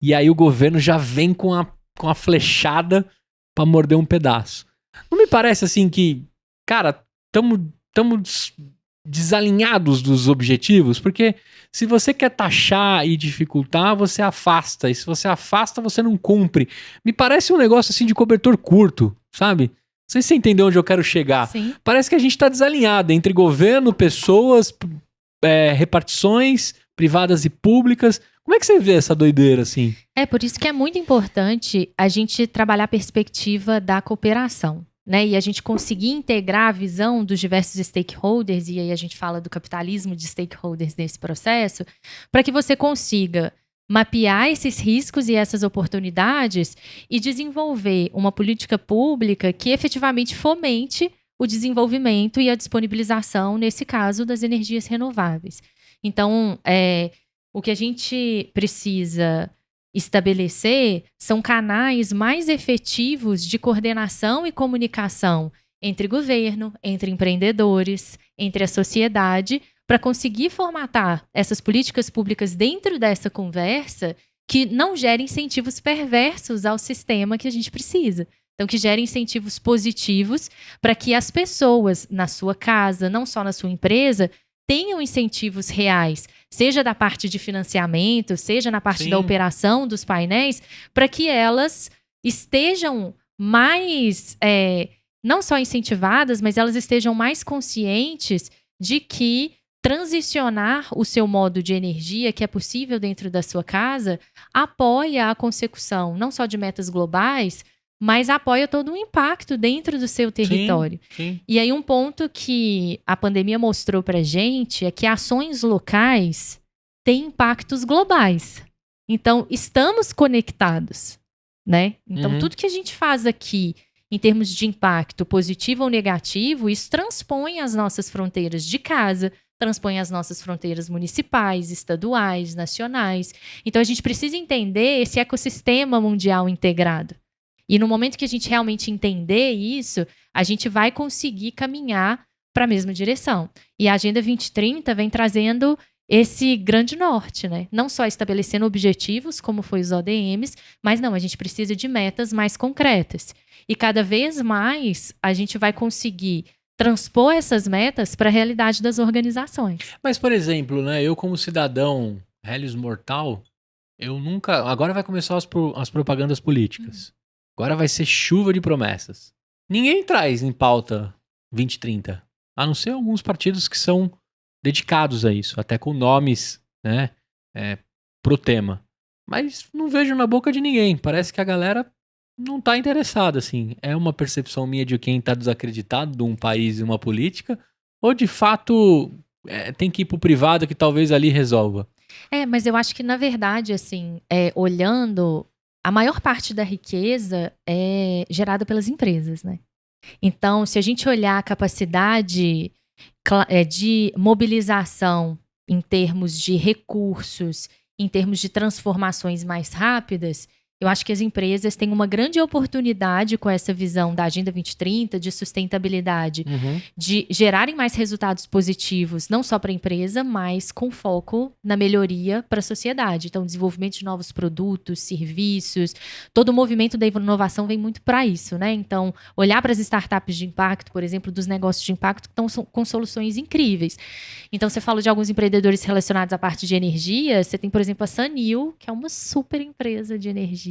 E aí o governo já vem com a flechada para morder um pedaço. Não me parece assim que, cara, estamos desalinhados dos objetivos? Porque se você quer taxar e dificultar, você afasta. E se você afasta, você não cumpre. Me parece um negócio assim de cobertor curto, sabe? Não sei se você entendeu onde eu quero chegar. Sim. Parece que a gente está desalinhado entre governo, pessoas, repartições privadas e públicas. Como é que você vê essa doideira assim? Por isso que é muito importante a gente trabalhar a perspectiva da cooperação, né? E a gente conseguir integrar a visão dos diversos stakeholders, e aí a gente fala do capitalismo de stakeholders nesse processo, para que você consiga mapear esses riscos e essas oportunidades e desenvolver uma política pública que efetivamente fomente o desenvolvimento e a disponibilização, nesse caso, das energias renováveis. Então, o que a gente precisa estabelecer são canais mais efetivos de coordenação e comunicação entre governo, entre empreendedores, entre a sociedade, para conseguir formatar essas políticas públicas dentro dessa conversa que não gerem incentivos perversos ao sistema que a gente precisa. Então, que gerem incentivos positivos para que as pessoas na sua casa, não só na sua empresa, tenham incentivos reais, seja da parte de financiamento, seja na parte da operação dos painéis, para que elas estejam mais, não só incentivadas, mas elas estejam mais conscientes de que transicionar o seu modo de energia, que é possível dentro da sua casa, apoia a consecução não só de metas globais, mas apoia todo um impacto dentro do seu território. Sim. E aí um ponto que a pandemia mostrou pra gente é que ações locais têm impactos globais. Então, estamos conectados, né? Então, tudo que a gente faz aqui em termos de impacto positivo ou negativo, isso transpõe as nossas fronteiras de casa, transpõe as nossas fronteiras municipais, estaduais, nacionais. Então, a gente precisa entender esse ecossistema mundial integrado. E no momento que a gente realmente entender isso, a gente vai conseguir caminhar para a mesma direção. E a Agenda 2030 vem trazendo esse grande norte, né? Não só estabelecendo objetivos, como foi os ODMs, mas não, a gente precisa de metas mais concretas. E cada vez mais a gente vai conseguir transpor essas metas para a realidade das organizações. Mas, por exemplo, né, eu como cidadão Hellius Mortal, eu nunca... Agora vai começar as propagandas políticas. Agora vai ser chuva de promessas. Ninguém traz em pauta 2030, a não ser alguns partidos que são dedicados a isso, até com nomes, né, pro tema. Mas não vejo na boca de ninguém. Parece que a galera não tá interessada, assim. É uma percepção minha de quem tá desacreditado de um país e uma política, ou de fato tem que ir pro privado que talvez ali resolva? Mas eu acho que, na verdade, assim, olhando, a maior parte da riqueza é gerada pelas empresas, né? Então, se a gente olhar a capacidade de mobilização em termos de recursos, em termos de transformações mais rápidas, eu acho que as empresas têm uma grande oportunidade com essa visão da Agenda 2030, de sustentabilidade, de gerarem mais resultados positivos, não só para a empresa, mas com foco na melhoria para a sociedade. Então, desenvolvimento de novos produtos, serviços, todo o movimento da inovação vem muito para isso, né? Então, olhar para as startups de impacto, por exemplo, dos negócios de impacto que estão com soluções incríveis. Então, você falou de alguns empreendedores relacionados à parte de energia, você tem, por exemplo, a Sanil, que é uma super empresa de energia,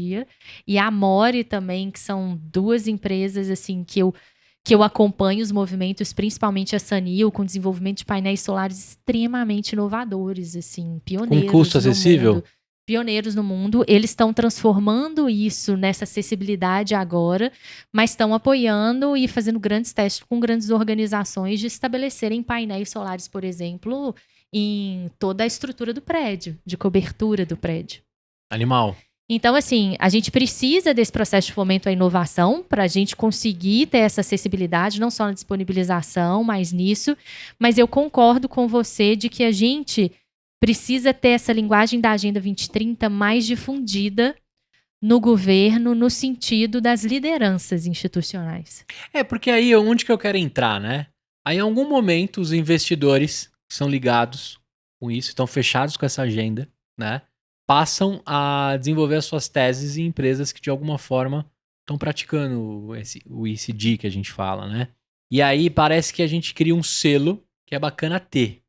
e a Amore também, que são duas empresas assim que eu acompanho os movimentos, principalmente a Sanil, com desenvolvimento de painéis solares extremamente inovadores, assim, pioneiros. Com custo acessível? Pioneiros no mundo. Eles estão transformando isso nessa acessibilidade agora, mas estão apoiando e fazendo grandes testes com grandes organizações de estabelecerem painéis solares, por exemplo, em toda a estrutura do prédio, de cobertura do prédio. Animal. Então, assim, a gente precisa desse processo de fomento à inovação para a gente conseguir ter essa acessibilidade, não só na disponibilização, mas nisso. Mas eu concordo com você de que a gente precisa ter essa linguagem da Agenda 2030 mais difundida no governo, no sentido das lideranças institucionais. Porque aí é onde que eu quero entrar, né? Aí, em algum momento, os investidores que são ligados com isso, estão fechados com essa agenda, né? Passam a desenvolver as suas teses em empresas que, de alguma forma, estão praticando o ESG que a gente fala, né? E aí parece que a gente cria um selo que é bacana ter,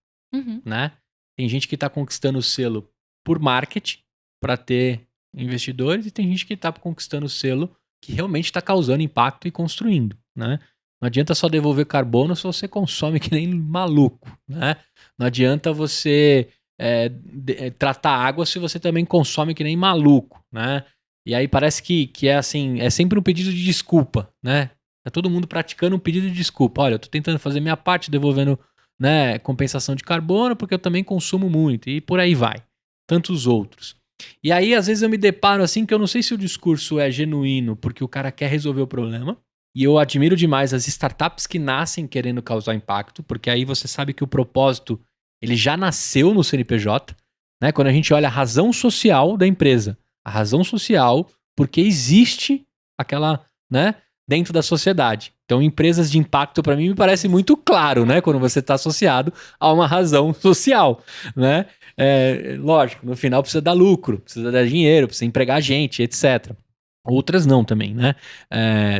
né? Tem gente que está conquistando o selo por marketing, para ter investidores, e tem gente que está conquistando o selo que realmente está causando impacto e construindo, né? Não adianta só devolver carbono se você consome que nem maluco, né? Não adianta você... tratar água se você também consome que nem maluco, né? E aí parece que é assim, é sempre um pedido de desculpa, né? Tá todo mundo praticando um pedido de desculpa. Olha, eu tô tentando fazer minha parte, devolvendo, né, compensação de carbono, porque eu também consumo muito, e por aí vai. Tantos outros. E aí, às vezes, eu me deparo assim, que eu não sei se o discurso é genuíno, porque o cara quer resolver o problema, e eu admiro demais as startups que nascem querendo causar impacto, porque aí você sabe que o propósito ele já nasceu no CNPJ, né? Quando a gente olha a razão social da empresa, a razão social porque existe aquela, né, dentro da sociedade. Então, empresas de impacto, para mim, me parece muito claro, né? Quando você está associado a uma razão social, né? Lógico, no final precisa dar lucro, precisa dar dinheiro, precisa empregar gente, etc. Outras não também, né?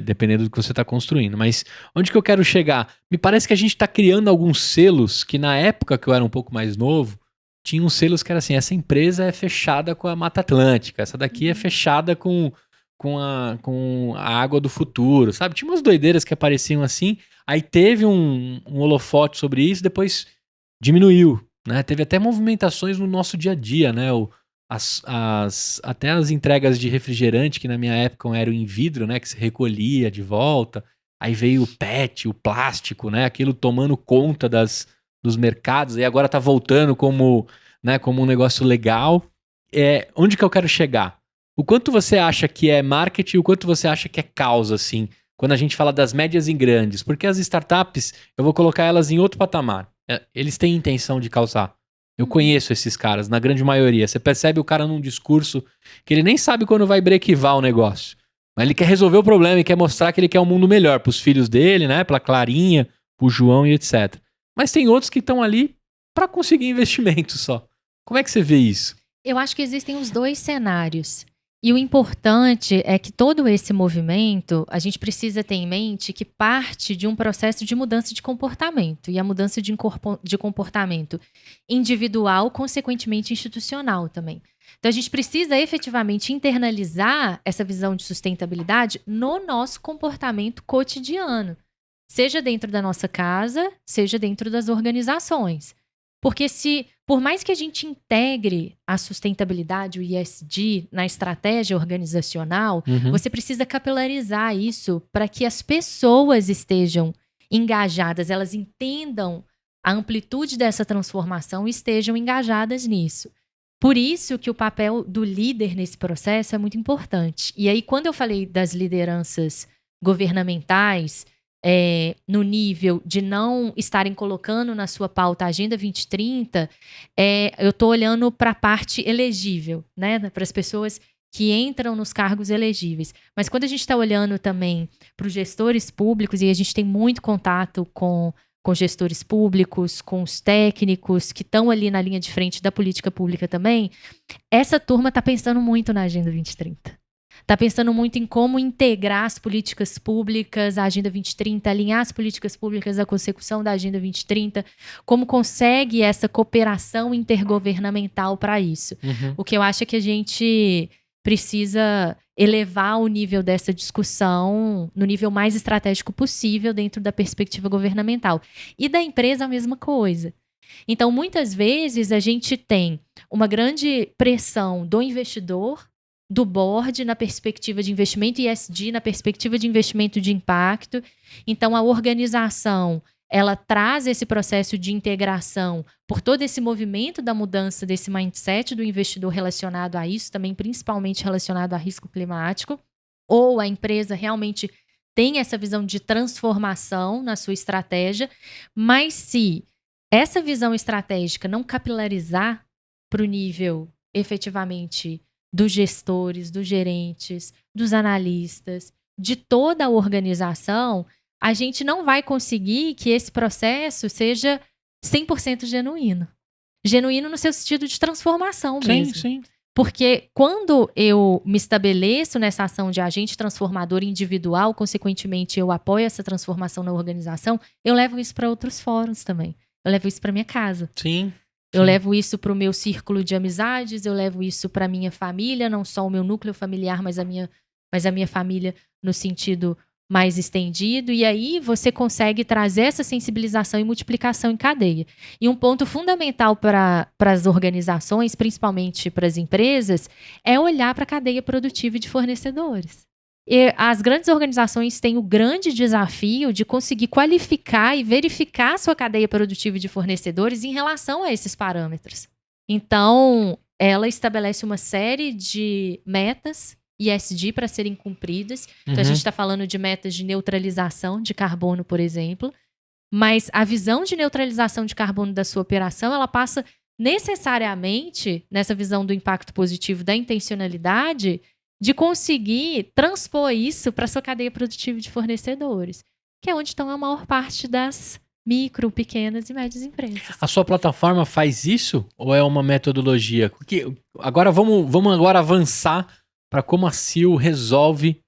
Dependendo do que você está construindo. Mas onde que eu quero chegar? Me parece que a gente está criando alguns selos que na época que eu era um pouco mais novo, tinham selos que era assim, essa empresa é fechada com a Mata Atlântica, essa daqui é fechada com a água do futuro, sabe? Tinha umas doideiras que apareciam assim, aí teve um holofote sobre isso, depois diminuiu, né? Teve até movimentações no nosso dia a dia, né? Até as entregas de refrigerante, que na minha época eram em vidro, né? Que se recolhia de volta. Aí veio o PET, o plástico, né? Aquilo tomando conta dos mercados. E agora tá voltando como um negócio legal. Onde que eu quero chegar? O quanto você acha que é marketing e o quanto você acha que é causa, assim, quando a gente fala das médias e grandes? Porque as startups, eu vou colocar elas em outro patamar. Eles têm intenção de causar. Eu conheço esses caras, na grande maioria. Você percebe o cara num discurso que ele nem sabe quando vai breakivar o negócio. Mas ele quer resolver o problema e quer mostrar que ele quer um mundo melhor pros filhos dele, né? Pra Clarinha, pro João e etc. Mas tem outros que estão ali pra conseguir investimento só. Como é que você vê isso? Eu acho que existem os dois cenários. E o importante é que todo esse movimento, a gente precisa ter em mente que parte de um processo de mudança de comportamento. E a mudança de comportamento individual, consequentemente institucional também. Então a gente precisa efetivamente internalizar essa visão de sustentabilidade no nosso comportamento cotidiano. Seja dentro da nossa casa, seja dentro das organizações. Porque por mais que a gente integre a sustentabilidade, o ESG, na estratégia organizacional, você precisa capilarizar isso para que as pessoas estejam engajadas, elas entendam a amplitude dessa transformação e estejam engajadas nisso. Por isso que o papel do líder nesse processo é muito importante. E aí, quando eu falei das lideranças governamentais, no nível de não estarem colocando na sua pauta a Agenda 2030, eu estou olhando para a parte elegível, né? Para as pessoas que entram nos cargos elegíveis. Mas quando a gente está olhando também para os gestores públicos, e a gente tem muito contato com gestores públicos, com os técnicos que estão ali na linha de frente da política pública também, essa turma está pensando muito na Agenda 2030. Está pensando muito em como integrar as políticas públicas à Agenda 2030, alinhar as políticas públicas à consecução da Agenda 2030, como consegue essa cooperação intergovernamental para isso. O que eu acho é que a gente precisa elevar o nível dessa discussão no nível mais estratégico possível dentro da perspectiva governamental. E da empresa a mesma coisa. Então, muitas vezes, a gente tem uma grande pressão do investidor, do board na perspectiva de investimento ESG, na perspectiva de investimento de impacto. Então, a organização, ela traz esse processo de integração por todo esse movimento da mudança desse mindset do investidor relacionado a isso, também principalmente relacionado a risco climático, ou a empresa realmente tem essa visão de transformação na sua estratégia, mas se essa visão estratégica não capilarizar para o nível efetivamente dos gestores, dos gerentes, dos analistas, de toda a organização, a gente não vai conseguir que esse processo seja 100% genuíno. Genuíno no seu sentido de transformação mesmo. Sim. Porque quando eu me estabeleço nessa ação de agente transformador individual, consequentemente eu apoio essa transformação na organização, eu levo isso para outros fóruns também. Eu levo isso para minha casa. Sim. Eu levo isso para o meu círculo de amizades, eu levo isso para a minha família, não só o meu núcleo familiar, mas a minha família no sentido mais estendido. E aí você consegue trazer essa sensibilização e multiplicação em cadeia. E um ponto fundamental para as organizações, principalmente para as empresas, é olhar para a cadeia produtiva de fornecedores. E as grandes organizações têm o grande desafio de conseguir qualificar e verificar a sua cadeia produtiva de fornecedores em relação a esses parâmetros. Então, ela estabelece uma série de metas ESG para serem cumpridas. Então, a gente está falando de metas de neutralização de carbono, por exemplo. Mas a visão de neutralização de carbono da sua operação, ela passa necessariamente, nessa visão do impacto positivo da intencionalidade, de conseguir transpor isso para a sua cadeia produtiva de fornecedores, que é onde estão a maior parte das micro, pequenas e médias empresas. A sua plataforma faz isso ou é uma metodologia? Porque agora vamos agora avançar para como a Seal resolve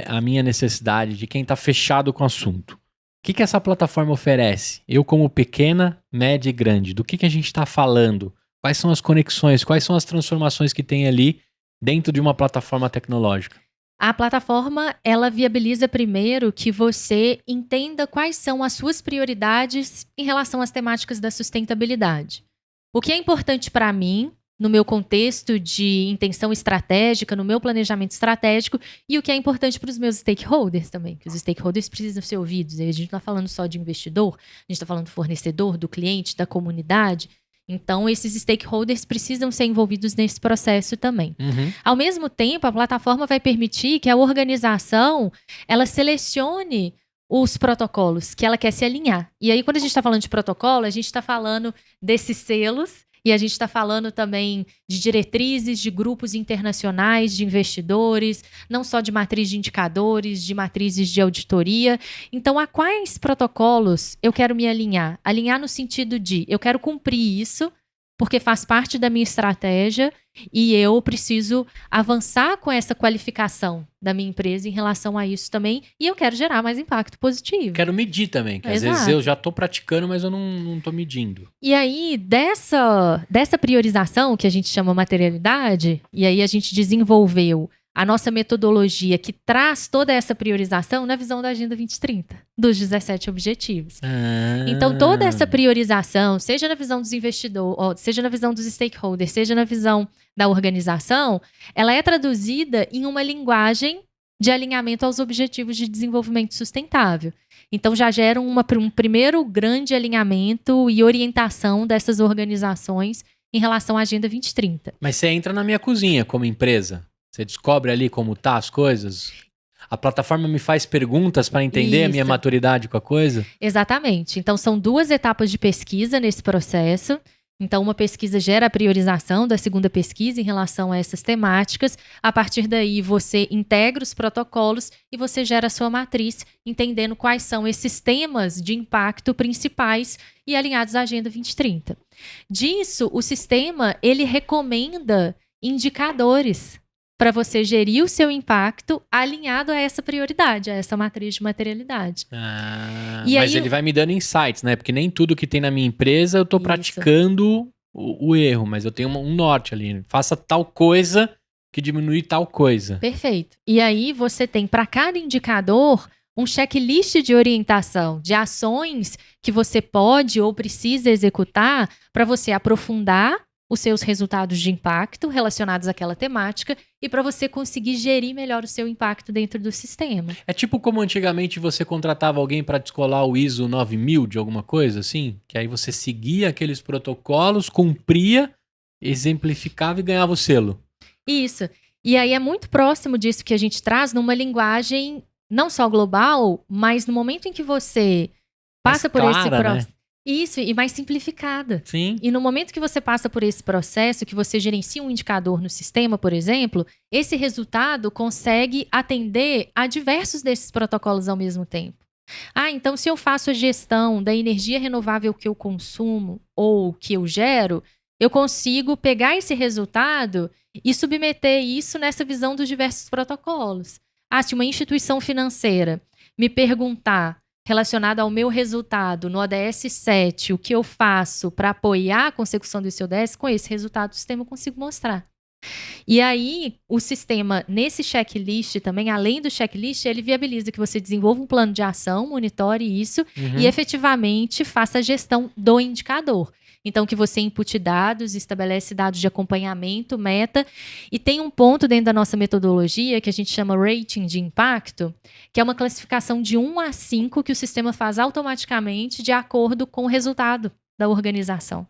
a minha necessidade de quem está fechado com o assunto. O que essa plataforma oferece? Eu como pequena, média e grande, do que a gente está falando? Quais são as conexões? Quais são as transformações que tem ali dentro de uma plataforma tecnológica? A plataforma, ela viabiliza primeiro que você entenda quais são as suas prioridades em relação às temáticas da sustentabilidade. O que é importante para mim, no meu contexto de intenção estratégica, no meu planejamento estratégico, e o que é importante para os meus stakeholders também, que os stakeholders precisam ser ouvidos. A gente não está falando só de investidor, a gente está falando do fornecedor, do cliente, da comunidade. Então, esses stakeholders precisam ser envolvidos nesse processo também. Ao mesmo tempo, a plataforma vai permitir que a organização ela selecione os protocolos que ela quer se alinhar. E aí, quando a gente está falando de protocolo, a gente está falando desses selos e a gente está falando também de diretrizes, de grupos internacionais, de investidores, não só de matriz de indicadores, de matrizes de auditoria. Então, a quais protocolos eu quero me alinhar? Alinhar no sentido de eu quero cumprir isso, porque faz parte da minha estratégia e eu preciso avançar com essa qualificação da minha empresa em relação a isso também, e eu quero gerar mais impacto positivo. Quero medir também, que às vezes eu já estou praticando, mas eu não estou medindo. E aí, dessa priorização, que a gente chama materialidade, e aí a gente desenvolveu a nossa metodologia que traz toda essa priorização na visão da Agenda 2030, dos 17 objetivos. Então, toda essa priorização, seja na visão dos investidores, seja na visão dos stakeholders, seja na visão da organização, ela é traduzida em uma linguagem de alinhamento aos objetivos de desenvolvimento sustentável. Então, já gera um primeiro grande alinhamento e orientação dessas organizações em relação à Agenda 2030. Mas você entra na minha cozinha como empresa? Você descobre ali como tá as coisas? A plataforma me faz perguntas para entender a minha maturidade com a coisa? Exatamente. Então, são 2 etapas de pesquisa nesse processo. Então, uma pesquisa gera a priorização da segunda pesquisa em relação a essas temáticas. A partir daí, você integra os protocolos e você gera a sua matriz, entendendo quais são esses temas de impacto principais e alinhados à Agenda 2030. Disso, o sistema, ele recomenda indicadores para você gerir o seu impacto alinhado a essa prioridade, a essa matriz de materialidade. Mas ele vai me dando insights, né? Porque nem tudo que tem na minha empresa eu estou praticando o erro, mas eu tenho um norte ali. Faça tal coisa que diminui tal coisa. Perfeito. E aí você tem para cada indicador um checklist de orientação, de ações que você pode ou precisa executar para você aprofundar os seus resultados de impacto relacionados àquela temática e para você conseguir gerir melhor o seu impacto dentro do sistema. É tipo como antigamente você contratava alguém para descolar o ISO 9000 de alguma coisa, assim? Que aí você seguia aqueles protocolos, cumpria, exemplificava e ganhava o selo. Isso. E aí é muito próximo disso que a gente traz numa linguagem não só global, mas no momento em que você passa por esse processo. Né? Isso, e mais simplificada. Sim. E no momento que você passa por esse processo, que você gerencia um indicador no sistema, por exemplo, esse resultado consegue atender a diversos desses protocolos ao mesmo tempo. Então se eu faço a gestão da energia renovável que eu consumo ou que eu gero, eu consigo pegar esse resultado e submeter isso nessa visão dos diversos protocolos. Se uma instituição financeira me perguntar relacionado ao meu resultado no ODS 7, o que eu faço para apoiar a consecução desse ODS, com esse resultado do sistema eu consigo mostrar. E aí, o sistema, nesse checklist também, além do checklist, ele viabiliza que você desenvolva um plano de ação, monitore isso e efetivamente faça a gestão do indicador. Então, que você inpute dados, estabelece dados de acompanhamento, meta, e tem um ponto dentro da nossa metodologia que a gente chama rating de impacto, que é uma classificação de 1 a 5 que o sistema faz automaticamente de acordo com o resultado da organização.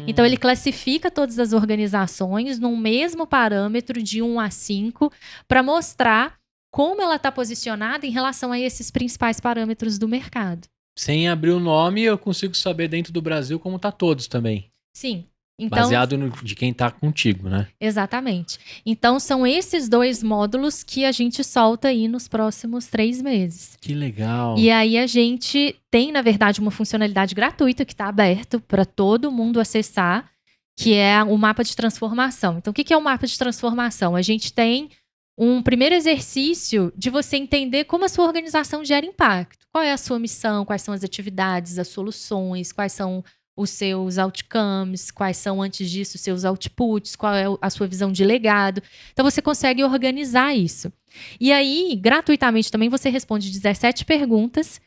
Então, ele classifica todas as organizações num mesmo parâmetro de 1 a 5 para mostrar como ela está posicionada em relação a esses principais parâmetros do mercado. Sem abrir o nome, eu consigo saber dentro do Brasil como tá todos também. Sim. Então, baseado de quem tá contigo, né? Exatamente. Então, são esses 2 módulos que a gente solta aí nos próximos 3 meses. Que legal. E aí, a gente tem, na verdade, uma funcionalidade gratuita que está aberto para todo mundo acessar, que é o mapa de transformação. Então, o que é o mapa de transformação? A gente tem um primeiro exercício de você entender como a sua organização gera impacto. Qual é a sua missão, quais são as atividades, as soluções, quais são os seus outcomes, quais são antes disso os seus outputs, qual é a sua visão de legado. Então você consegue organizar isso. E aí, gratuitamente também, você responde 17 perguntas.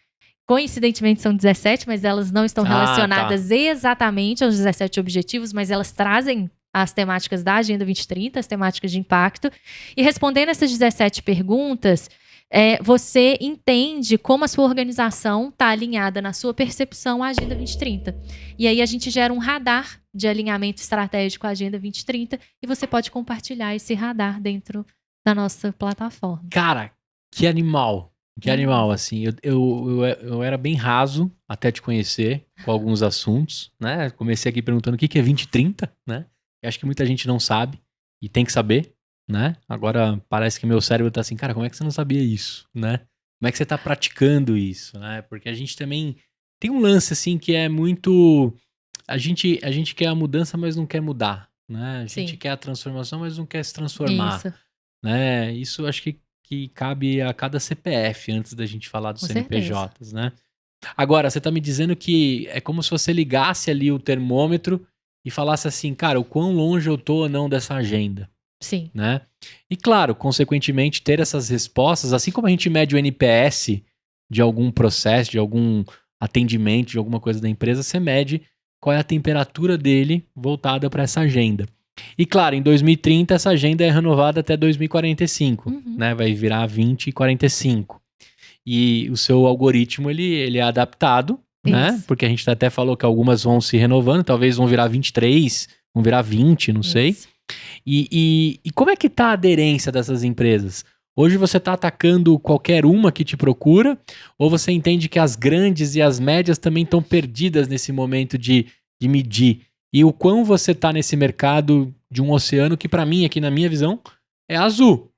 Coincidentemente são 17, mas elas não estão relacionadas exatamente aos 17 objetivos, mas elas trazem as temáticas da Agenda 2030, as temáticas de impacto. E respondendo essas 17 perguntas, você entende como a sua organização está alinhada na sua percepção à Agenda 2030. E aí a gente gera um radar de alinhamento estratégico à Agenda 2030 e você pode compartilhar esse radar dentro da nossa plataforma. Cara, que animal! Que animal, assim. Eu era bem raso até te conhecer com alguns assuntos, né? Comecei aqui perguntando o que é 2030, né? Eu acho que muita gente não sabe e tem que saber, né? Agora parece que meu cérebro tá assim, cara, como é que você não sabia isso, né? Como é que você tá praticando isso, né? Porque a gente também tem um lance, assim, que é muito... A gente quer a mudança, mas não quer mudar, né? A gente quer a transformação, mas não quer se transformar. Isso. Né? Isso acho que cabe a cada CPF antes da gente falar dos CNPJs, né? Agora, você tá me dizendo que é como se você ligasse ali o termômetro e falasse assim, cara, o quão longe eu tô ou não dessa agenda. Sim. Né? E claro, consequentemente, ter essas respostas, assim como a gente mede o NPS de algum processo, de algum atendimento, de alguma coisa da empresa, você mede qual é a temperatura dele voltada para essa agenda. E claro, em 2030 essa agenda é renovada até 2045, né? Vai virar 2045. E o seu algoritmo, ele é adaptado, né? Porque a gente até falou que algumas vão se renovando, talvez vão virar 23, vão virar 20, não sei. E como é que tá a aderência dessas empresas? Hoje você está atacando qualquer uma que te procura, ou você entende que as grandes e as médias também estão perdidas nesse momento de medir? E o quão você está nesse mercado de um oceano que, para mim, aqui na minha visão, é azul.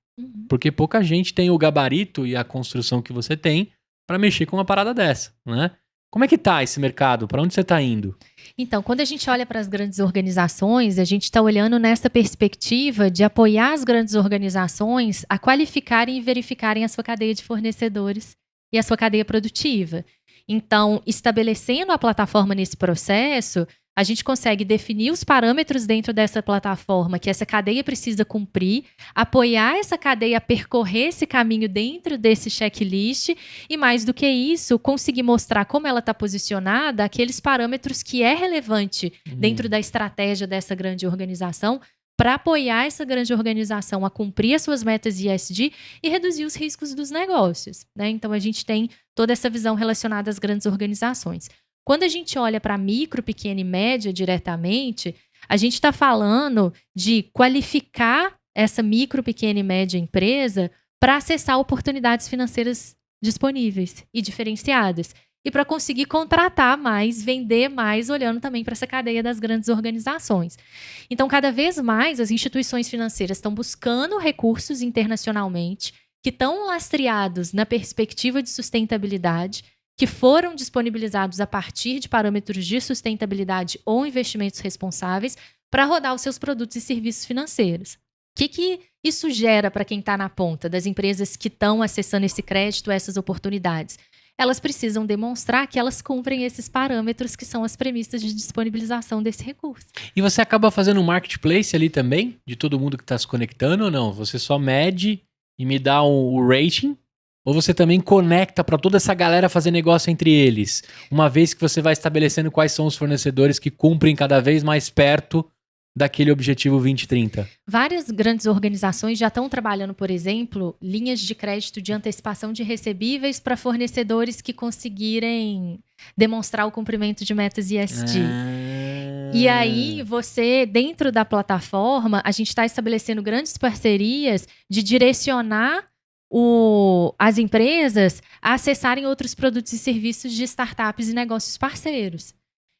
Porque pouca gente tem o gabarito e a construção que você tem para mexer com uma parada dessa, né? Como é que tá esse mercado? Para onde você está indo? Então, quando a gente olha para as grandes organizações, a gente está olhando nessa perspectiva de apoiar as grandes organizações a qualificarem e verificarem a sua cadeia de fornecedores e a sua cadeia produtiva. Então, estabelecendo a plataforma nesse processo, a gente consegue definir os parâmetros dentro dessa plataforma que essa cadeia precisa cumprir, apoiar essa cadeia a percorrer esse caminho dentro desse checklist e, mais do que isso, conseguir mostrar como ela está posicionada, aqueles parâmetros que é relevante dentro da estratégia dessa grande organização para apoiar essa grande organização a cumprir as suas metas ESG e reduzir os riscos dos negócios, né? Então, a gente tem toda essa visão relacionada às grandes organizações. Quando a gente olha para micro, pequena e média diretamente, a gente está falando de qualificar essa micro, pequena e média empresa para acessar oportunidades financeiras disponíveis e diferenciadas. E para conseguir contratar mais, vender mais, olhando também para essa cadeia das grandes organizações. Então, cada vez mais, as instituições financeiras estão buscando recursos internacionalmente que estão lastreados na perspectiva de sustentabilidade, que foram disponibilizados a partir de parâmetros de sustentabilidade ou investimentos responsáveis para rodar os seus produtos e serviços financeiros. O que isso gera para quem está na ponta das empresas que estão acessando esse crédito, essas oportunidades? Elas precisam demonstrar que elas cumprem esses parâmetros que são as premissas de disponibilização desse recurso. E você acaba fazendo um marketplace ali também, de todo mundo que está se conectando ou não? Você só mede e me dá o rating? Ou você também conecta para toda essa galera fazer negócio entre eles? Uma vez que você vai estabelecendo quais são os fornecedores que cumprem cada vez mais perto daquele objetivo 2030. Várias grandes organizações já estão trabalhando, por exemplo, linhas de crédito de antecipação de recebíveis para fornecedores que conseguirem demonstrar o cumprimento de metas ESG. E aí, você, dentro da plataforma, a gente está estabelecendo grandes parcerias de direcionar as empresas a acessarem outros produtos e serviços de startups e negócios parceiros.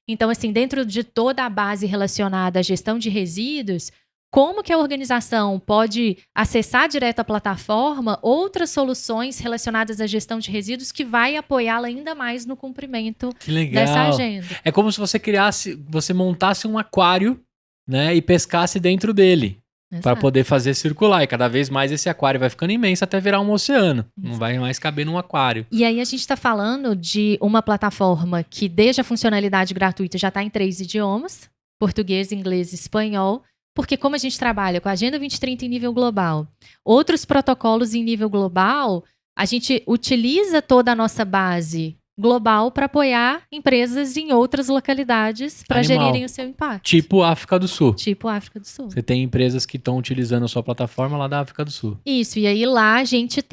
Então, assim, dentro de toda a base relacionada à gestão de resíduos, como que a organização pode acessar direto a plataforma outras soluções relacionadas à gestão de resíduos que vai apoiá-la ainda mais no cumprimento dessa agenda. É como se você montasse um aquário, né, e pescasse dentro dele. para poder fazer circular. E cada vez mais esse aquário vai ficando imenso até virar um oceano. Isso. Não vai mais caber num aquário. E aí a gente está falando de uma plataforma que desde a funcionalidade gratuita já está em 3 idiomas, português, inglês e espanhol, porque como a gente trabalha com a Agenda 2030 em nível global, outros protocolos em nível global, a gente utiliza toda a nossa base global para apoiar empresas em outras localidades para gerirem o seu impacto. Tipo África do Sul. Tipo África do Sul. Você tem empresas que estão utilizando a sua plataforma lá da África do Sul. Isso, e aí lá a gente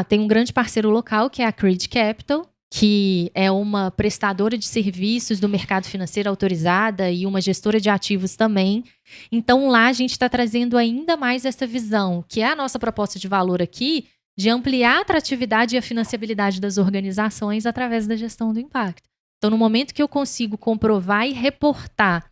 tem um grande parceiro local, que é a Creed Capital, que é uma prestadora de serviços do mercado financeiro autorizada e uma gestora de ativos também. Então lá a gente está trazendo ainda mais essa visão, que é a nossa proposta de valor aqui, de ampliar a atratividade e a financiabilidade das organizações através da gestão do impacto. Então, no momento que eu consigo comprovar e reportar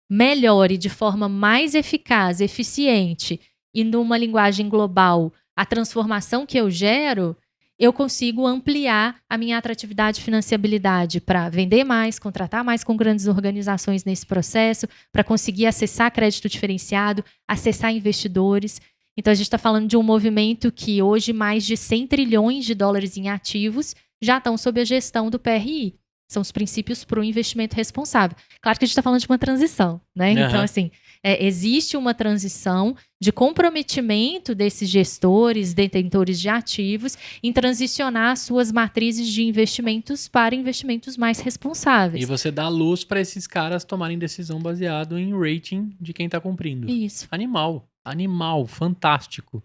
melhor e de forma mais eficaz, eficiente e numa linguagem global a transformação que eu gero, eu consigo ampliar a minha atratividade e financiabilidade para vender mais, contratar mais com grandes organizações nesse processo, para conseguir acessar crédito diferenciado, acessar investidores. Então, a gente está falando de um movimento que hoje mais de 100 trilhões de dólares em ativos já estão sob a gestão do PRI. São os princípios para o investimento responsável. Claro que a gente está falando de uma transição, né? Uhum. Então, assim, existe uma transição de comprometimento desses gestores, detentores de ativos, em transicionar suas matrizes de investimentos para investimentos mais responsáveis. E você dá luz para esses caras tomarem decisão baseado em rating de quem está cumprindo. Isso. Animal, fantástico.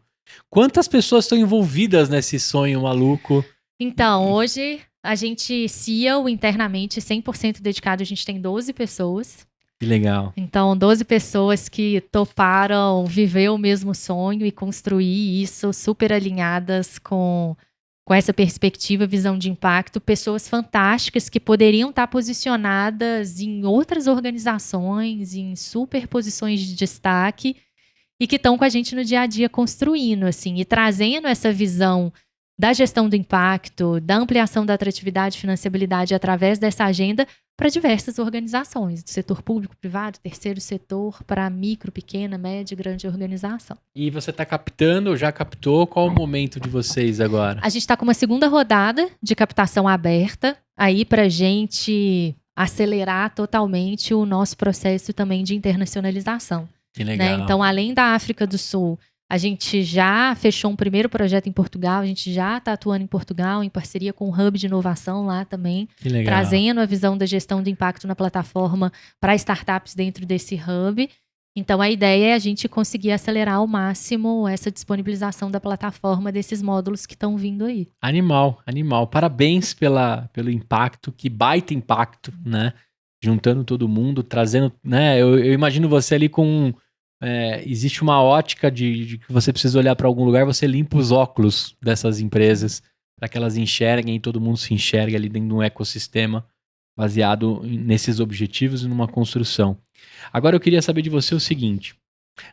Quantas pessoas estão envolvidas nesse sonho maluco? Então, hoje a gente CEO internamente 100% dedicado, a gente tem 12 pessoas. Que legal. Então, 12 pessoas que toparam viver o mesmo sonho e construir isso super alinhadas com essa perspectiva, visão de impacto. Pessoas fantásticas que poderiam estar posicionadas em outras organizações, em super posições de destaque, e que estão com a gente no dia a dia construindo, assim, e trazendo essa visão da gestão do impacto, da ampliação da atratividade e financiabilidade através dessa agenda para diversas organizações, do setor público, privado, terceiro setor, para micro, pequena, média e grande organização. E você está captando, já captou? Qual o momento de vocês agora? A gente está com uma segunda rodada de captação aberta, aí para a gente acelerar totalmente o nosso processo também de internacionalização. Que legal. Né? Então, além da África do Sul, a gente já fechou um primeiro projeto em Portugal, a gente já está atuando em Portugal, em parceria com o Hub de Inovação lá também, trazendo a visão da gestão do impacto na plataforma para startups dentro desse Hub. Então, a ideia é a gente conseguir acelerar ao máximo essa disponibilização da plataforma desses módulos que estão vindo aí. Animal. Parabéns pelo impacto, que baita impacto, né? Juntando todo mundo, trazendo, né? Eu imagino você ali com... existe uma ótica de que você precisa olhar para algum lugar, você limpa os óculos dessas empresas para que elas enxerguem e todo mundo se enxergue ali dentro de um ecossistema baseado nesses objetivos e numa construção. Agora eu queria saber de você o seguinte,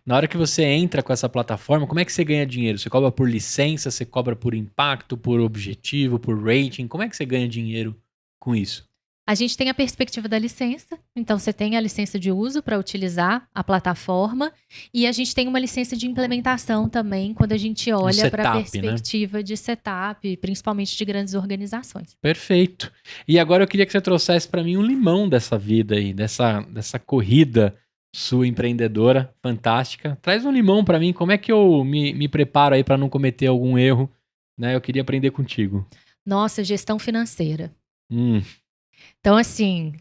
na hora que você entra com essa plataforma, como é que você ganha dinheiro? Você cobra por licença, você cobra por impacto, por objetivo, por rating? Como é que você ganha dinheiro com isso? A gente tem a perspectiva da licença, então você tem a licença de uso para utilizar a plataforma e a gente tem uma licença de implementação também quando a gente olha para a perspectiva, né, de setup, principalmente de grandes organizações. Perfeito. E agora eu queria que você trouxesse para mim um limão dessa vida aí, dessa corrida sua empreendedora fantástica. Traz um limão para mim, como é que eu me preparo aí para não cometer algum erro, né? Eu queria aprender contigo. Nossa, gestão financeira. Então, assim,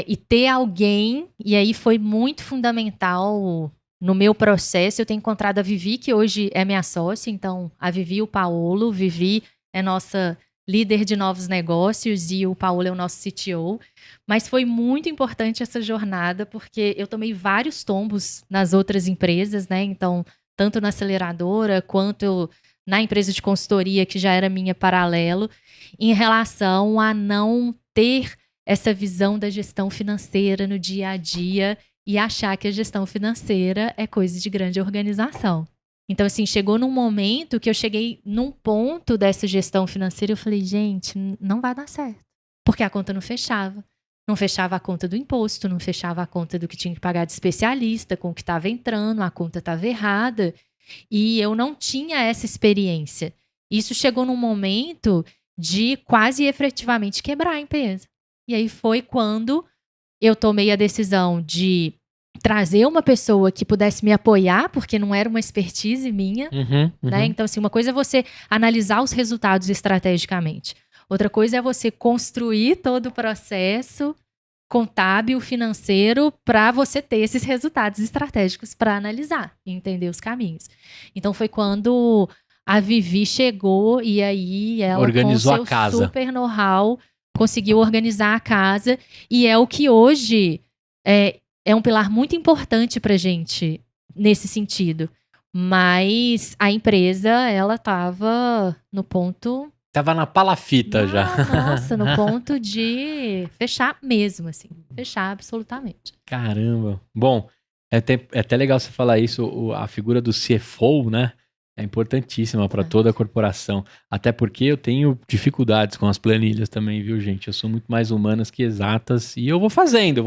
e ter alguém, e aí foi muito fundamental no meu processo, eu tenho encontrado a Vivi, que hoje é minha sócia, então a Vivi e o Paulo, Vivi é nossa líder de novos negócios e o Paulo é o nosso CTO, mas foi muito importante essa jornada, porque eu tomei vários tombos nas outras empresas, né, então, tanto na aceleradora, quanto na empresa de consultoria, que já era minha paralelo, em relação a não ter essa visão da gestão financeira no dia a dia e achar que a gestão financeira é coisa de grande organização. Então, assim, chegou num momento que eu cheguei num ponto dessa gestão financeira e eu falei, gente, não vai dar certo. Porque a conta não fechava. não fechava a conta do imposto, não fechava a conta do que tinha que pagar de especialista, com o que estava entrando, a conta estava errada. E eu não tinha essa experiência. Isso chegou num momento de quase efetivamente quebrar a empresa. E aí foi quando eu tomei a decisão de trazer uma pessoa que pudesse me apoiar, porque não era uma expertise minha, né? Então, assim, uma coisa é você analisar os resultados estrategicamente. Outra coisa é você construir todo o processo contábil, financeiro, para você ter esses resultados estratégicos para analisar e entender os caminhos. Então, foi quando a Vivi chegou e aí ela, organizou com a casa, super know-how, conseguiu organizar a casa. E é o que hoje é um pilar muito importante para a gente nesse sentido. Mas a empresa, ela estava no ponto... Tava na palafita já. Nossa, no ponto de fechar mesmo, assim. Fechar absolutamente. Caramba. Bom, é até legal você falar isso, a figura do CFO, né? É importantíssima para toda a corporação. Até porque eu tenho dificuldades com as planilhas também, viu, gente? Eu sou muito mais humanas que exatas e eu vou fazendo.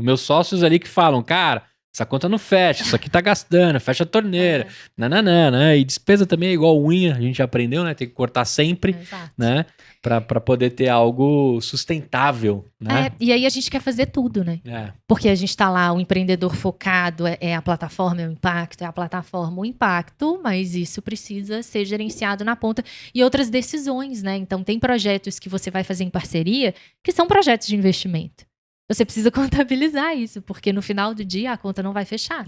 Meus sócios ali que falam, cara, essa conta não fecha, isso aqui tá gastando, fecha a torneira, né? E despesa também é igual unha, a gente já aprendeu, né? Tem que cortar sempre, né? Pra poder ter algo sustentável, né? E aí a gente quer fazer tudo, né? Porque a gente tá lá, o empreendedor focado, é a plataforma, é o impacto, é a plataforma, o impacto, mas isso precisa ser gerenciado na ponta. E outras decisões, né? Então tem projetos que você vai fazer em parceria, que são projetos de investimento. Você precisa contabilizar isso, porque no final do dia a conta não vai fechar.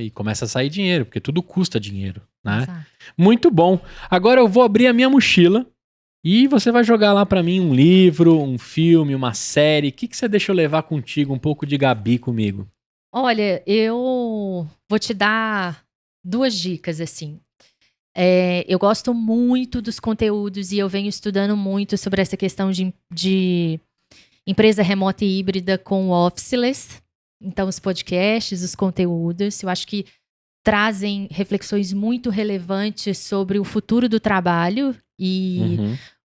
E começa a sair dinheiro, porque tudo custa dinheiro, né? Exato. Muito bom. Agora eu vou abrir a minha mochila e você vai jogar lá pra mim um livro, um filme, uma série. O que você deixa eu levar contigo? Um pouco de Gabi comigo. Olha, eu vou te dar 2 dicas, assim. Eu gosto muito dos conteúdos e eu venho estudando muito sobre essa questão de empresa remota e híbrida com o Officeless. Então, os podcasts, os conteúdos, eu acho que trazem reflexões muito relevantes sobre o futuro do trabalho e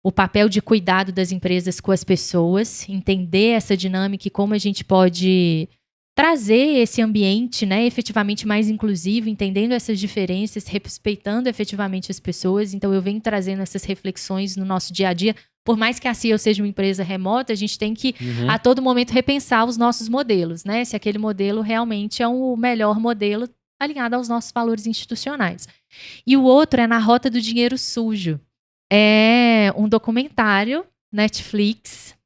o papel de cuidado das empresas com as pessoas, entender essa dinâmica e como a gente pode trazer esse ambiente, né, efetivamente mais inclusivo, entendendo essas diferenças, respeitando efetivamente as pessoas. Então, eu venho trazendo essas reflexões no nosso dia a dia. Por mais que a CEO seja uma empresa remota, a gente tem que, a todo momento, repensar os nossos modelos, né? Se aquele modelo realmente é o melhor modelo alinhado aos nossos valores institucionais. E o outro é Na Rota do Dinheiro Sujo. É um documentário, Netflix,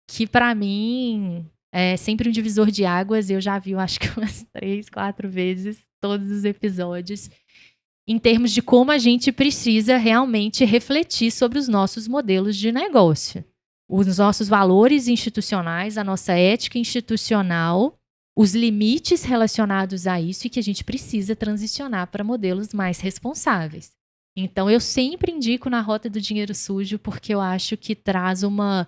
que para mim é sempre um divisor de águas. Eu já vi, acho que umas 3, 4 vezes, todos os episódios, em termos de como a gente precisa realmente refletir sobre os nossos modelos de negócio. Os nossos valores institucionais, a nossa ética institucional, os limites relacionados a isso e que a gente precisa transicionar para modelos mais responsáveis. Então, eu sempre indico Na Rota do Dinheiro Sujo, porque eu acho que traz uma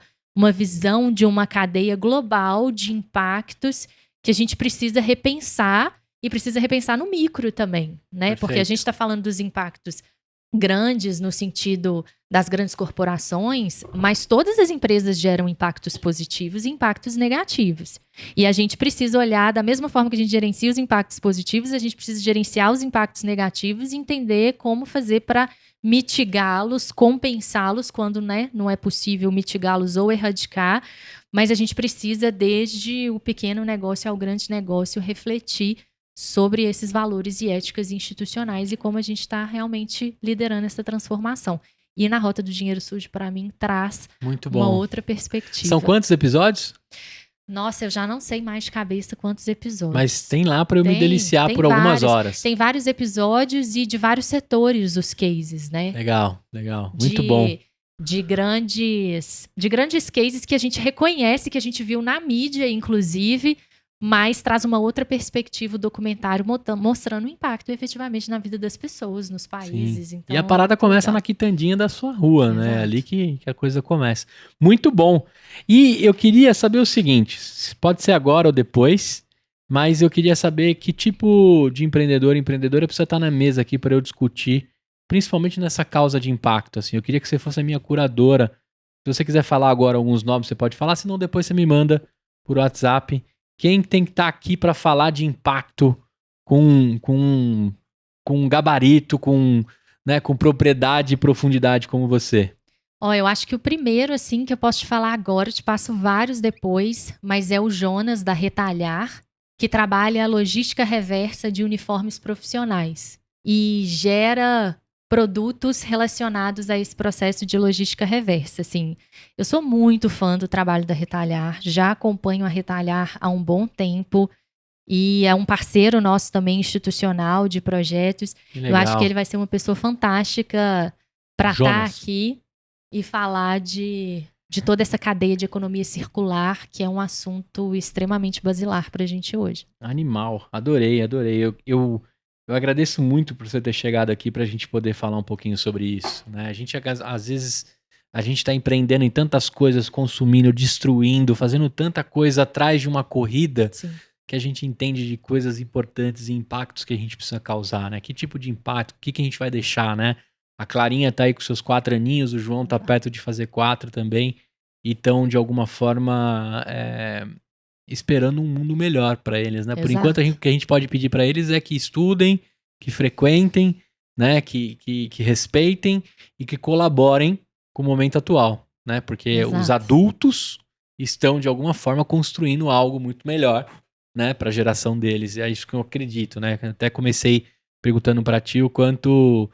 visão de uma cadeia global de impactos que a gente precisa repensar e precisa repensar no micro também, né? Perfeito. Porque a gente está falando dos impactos grandes no sentido das grandes corporações, mas todas as empresas geram impactos positivos e impactos negativos. E a gente precisa olhar, da mesma forma que a gente gerencia os impactos positivos, a gente precisa gerenciar os impactos negativos e entender como fazer para mitigá-los, compensá-los quando, né, não é possível mitigá-los ou erradicar, mas a gente precisa, desde o pequeno negócio ao grande negócio, refletir sobre esses valores e éticas institucionais e como a gente está realmente liderando essa transformação. E Na Rota do Dinheiro Sujo, para mim, traz uma outra perspectiva. São quantos episódios? Nossa, eu já não sei mais de cabeça quantos episódios. Mas tem lá para eu me deliciar por algumas horas. Tem vários episódios e de vários setores os cases, né? Legal. Muito bom. De grandes cases que a gente reconhece, que a gente viu na mídia, inclusive, mas traz uma outra perspectiva, o documentário mostrando o impacto efetivamente na vida das pessoas, nos países. Então, e a parada começa na quitandinha da sua rua, né? É ali que a coisa começa. Muito bom. E eu queria saber o seguinte, pode ser agora ou depois, mas eu queria saber que tipo de empreendedor e empreendedora precisa estar na mesa aqui para eu discutir, principalmente nessa causa de impacto. Assim. Eu queria que você fosse a minha curadora. Se você quiser falar agora alguns nomes, você pode falar, senão depois você me manda por WhatsApp. Quem tem que estar aqui para falar de impacto com gabarito, né, com propriedade e profundidade como você? Eu acho que o primeiro, assim, que eu posso te falar agora, eu te passo vários depois, mas é o Jonas, da Retalhar, que trabalha a logística reversa de uniformes profissionais e gera produtos relacionados a esse processo de logística reversa, assim. Eu sou muito fã do trabalho da Retalhar, já acompanho a Retalhar há um bom tempo e é um parceiro nosso também institucional de projetos. Eu acho que ele vai ser uma pessoa fantástica para estar aqui e falar de toda essa cadeia de economia circular, que é um assunto extremamente basilar para a gente hoje. Animal, adorei. Eu agradeço muito por você ter chegado aqui para a gente poder falar um pouquinho sobre isso, né? Às vezes, a gente está empreendendo em tantas coisas, consumindo, destruindo, fazendo tanta coisa atrás de uma corrida. Sim. Que a gente entende de coisas importantes e impactos que a gente precisa causar, né? Que tipo de impacto, o que a gente vai deixar, né? A Clarinha tá aí com seus 4 aninhos, o João tá perto de fazer 4 também, e estão, de alguma forma, esperando um mundo melhor para eles, né? Exato. Por enquanto, o que a gente pode pedir para eles é que estudem, que frequentem, né? Que respeitem e que colaborem com o momento atual, né? Porque Exato. Os adultos estão, de alguma forma, construindo algo muito melhor, né? Para a geração deles. E é isso que eu acredito, né? Até comecei perguntando para ti o quanto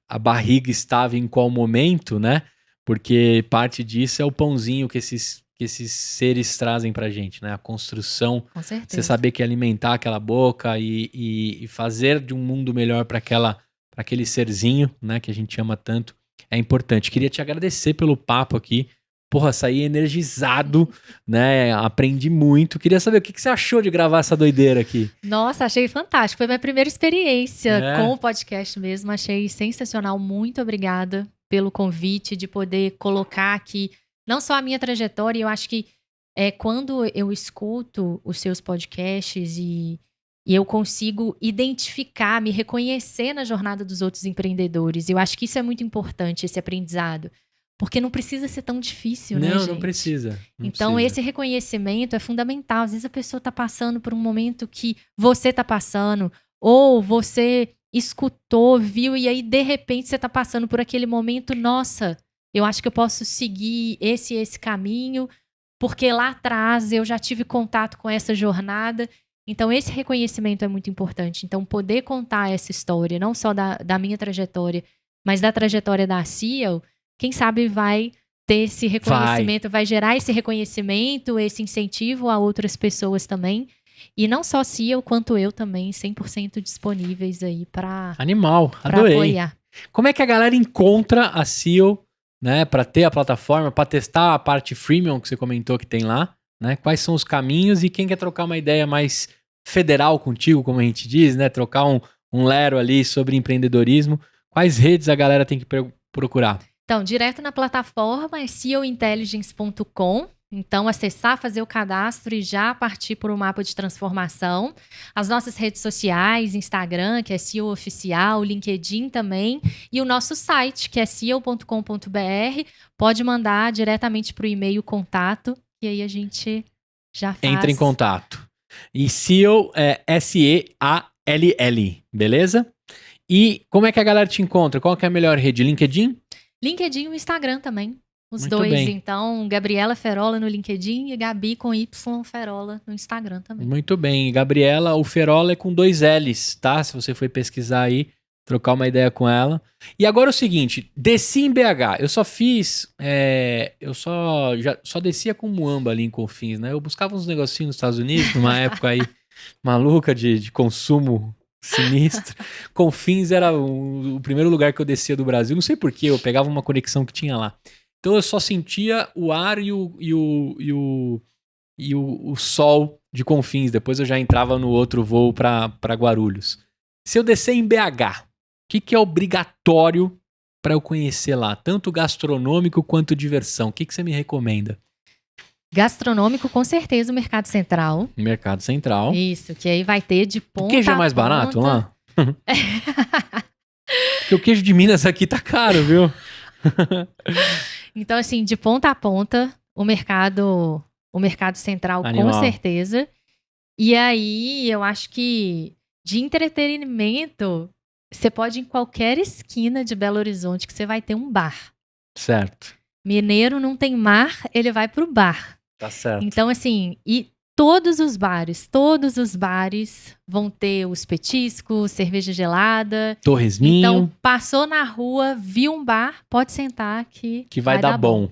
a barriga estava em qual momento, né? Porque parte disso é o pãozinho que esses seres trazem pra gente, né? A construção, Com certeza. Você saber que alimentar aquela boca e fazer de um mundo melhor para aquele serzinho, né? Que a gente ama tanto, é importante. Queria te agradecer pelo papo aqui. Porra, saí energizado, né? Aprendi muito. Queria saber o que você achou de gravar essa doideira aqui. Nossa, achei fantástico. Foi minha primeira experiência com o podcast mesmo. Achei sensacional. Muito obrigada pelo convite de poder colocar aqui não só a minha trajetória. Eu acho que quando eu escuto os seus podcasts e eu consigo identificar, me reconhecer na jornada dos outros empreendedores. Eu acho que isso é muito importante, esse aprendizado. Porque não precisa ser tão difícil, né, gente? Não precisa. Então, esse reconhecimento é fundamental. Às vezes a pessoa está passando por um momento que você está passando, ou você escutou, viu, e aí, de repente, você está passando por aquele momento, nossa, eu acho que eu posso seguir esse caminho, porque lá atrás eu já tive contato com essa jornada. Então, esse reconhecimento é muito importante. Então, poder contar essa história, não só da minha trajetória, mas da trajetória da Ciel, quem sabe vai ter esse reconhecimento, vai gerar esse reconhecimento, esse incentivo a outras pessoas também. E não só Ciel, quanto eu também, 100% disponíveis aí para Animal, adorei. Apoiar. Como é que a galera encontra a Ciel, né, para ter a plataforma, para testar a parte freemium que você comentou que tem lá, né? Quais são os caminhos e quem quer trocar uma ideia mais federal contigo, como a gente diz, né? Trocar um lero ali sobre empreendedorismo. Quais redes a galera tem que procurar? Então, direto na plataforma é cielintelligence.com. Então, acessar, fazer o cadastro e já partir para o mapa de transformação. As nossas redes sociais, Instagram, que é Ciel Oficial, LinkedIn também. E o nosso site, que é ciel.com.br. Pode mandar diretamente para o e-mail contato, e aí a gente já faz. Entra em contato. E Ciel é S-E-A-L-L, beleza? E como é que a galera te encontra? Qual que é a melhor rede? LinkedIn? LinkedIn e o Instagram também. Os Muito dois, bem. Então, Gabriela Ferola no LinkedIn e Gabi com Y Ferola no Instagram também. Muito bem. Gabriela, o Ferola é com 2 L's, tá? Se você for pesquisar aí, trocar uma ideia com ela. E agora é o seguinte, desci em BH. Eu só fiz, eu só descia com Muamba ali em Confins, né? Eu buscava uns negocinhos nos Estados Unidos, numa época aí maluca de consumo sinistro. Confins era o primeiro lugar que eu descia do Brasil. Não sei porquê, eu pegava uma conexão que tinha lá. Então eu só sentia o ar e o sol de Confins. Depois eu já entrava no outro voo para Guarulhos. Se eu descer em BH, o que é obrigatório para eu conhecer lá? Tanto gastronômico quanto diversão. O que você me recomenda? Gastronômico, com certeza, o Mercado Central. Mercado Central. Isso, que aí vai ter de ponta. O queijo é mais barato lá? Porque o queijo de Minas aqui tá caro, viu? Então, assim, de ponta a ponta, o mercado o Mercado Central, Animal. com certeza. E aí, eu acho que de entretenimento, você pode ir em qualquer esquina de Belo Horizonte que você vai ter um bar. Certo. Mineiro não tem mar, ele vai pro bar. Tá certo. Então, assim, e todos os bares vão ter os petiscos, cerveja gelada. Torresminho. Então, passou na rua, viu um bar, pode sentar que vai dar bom.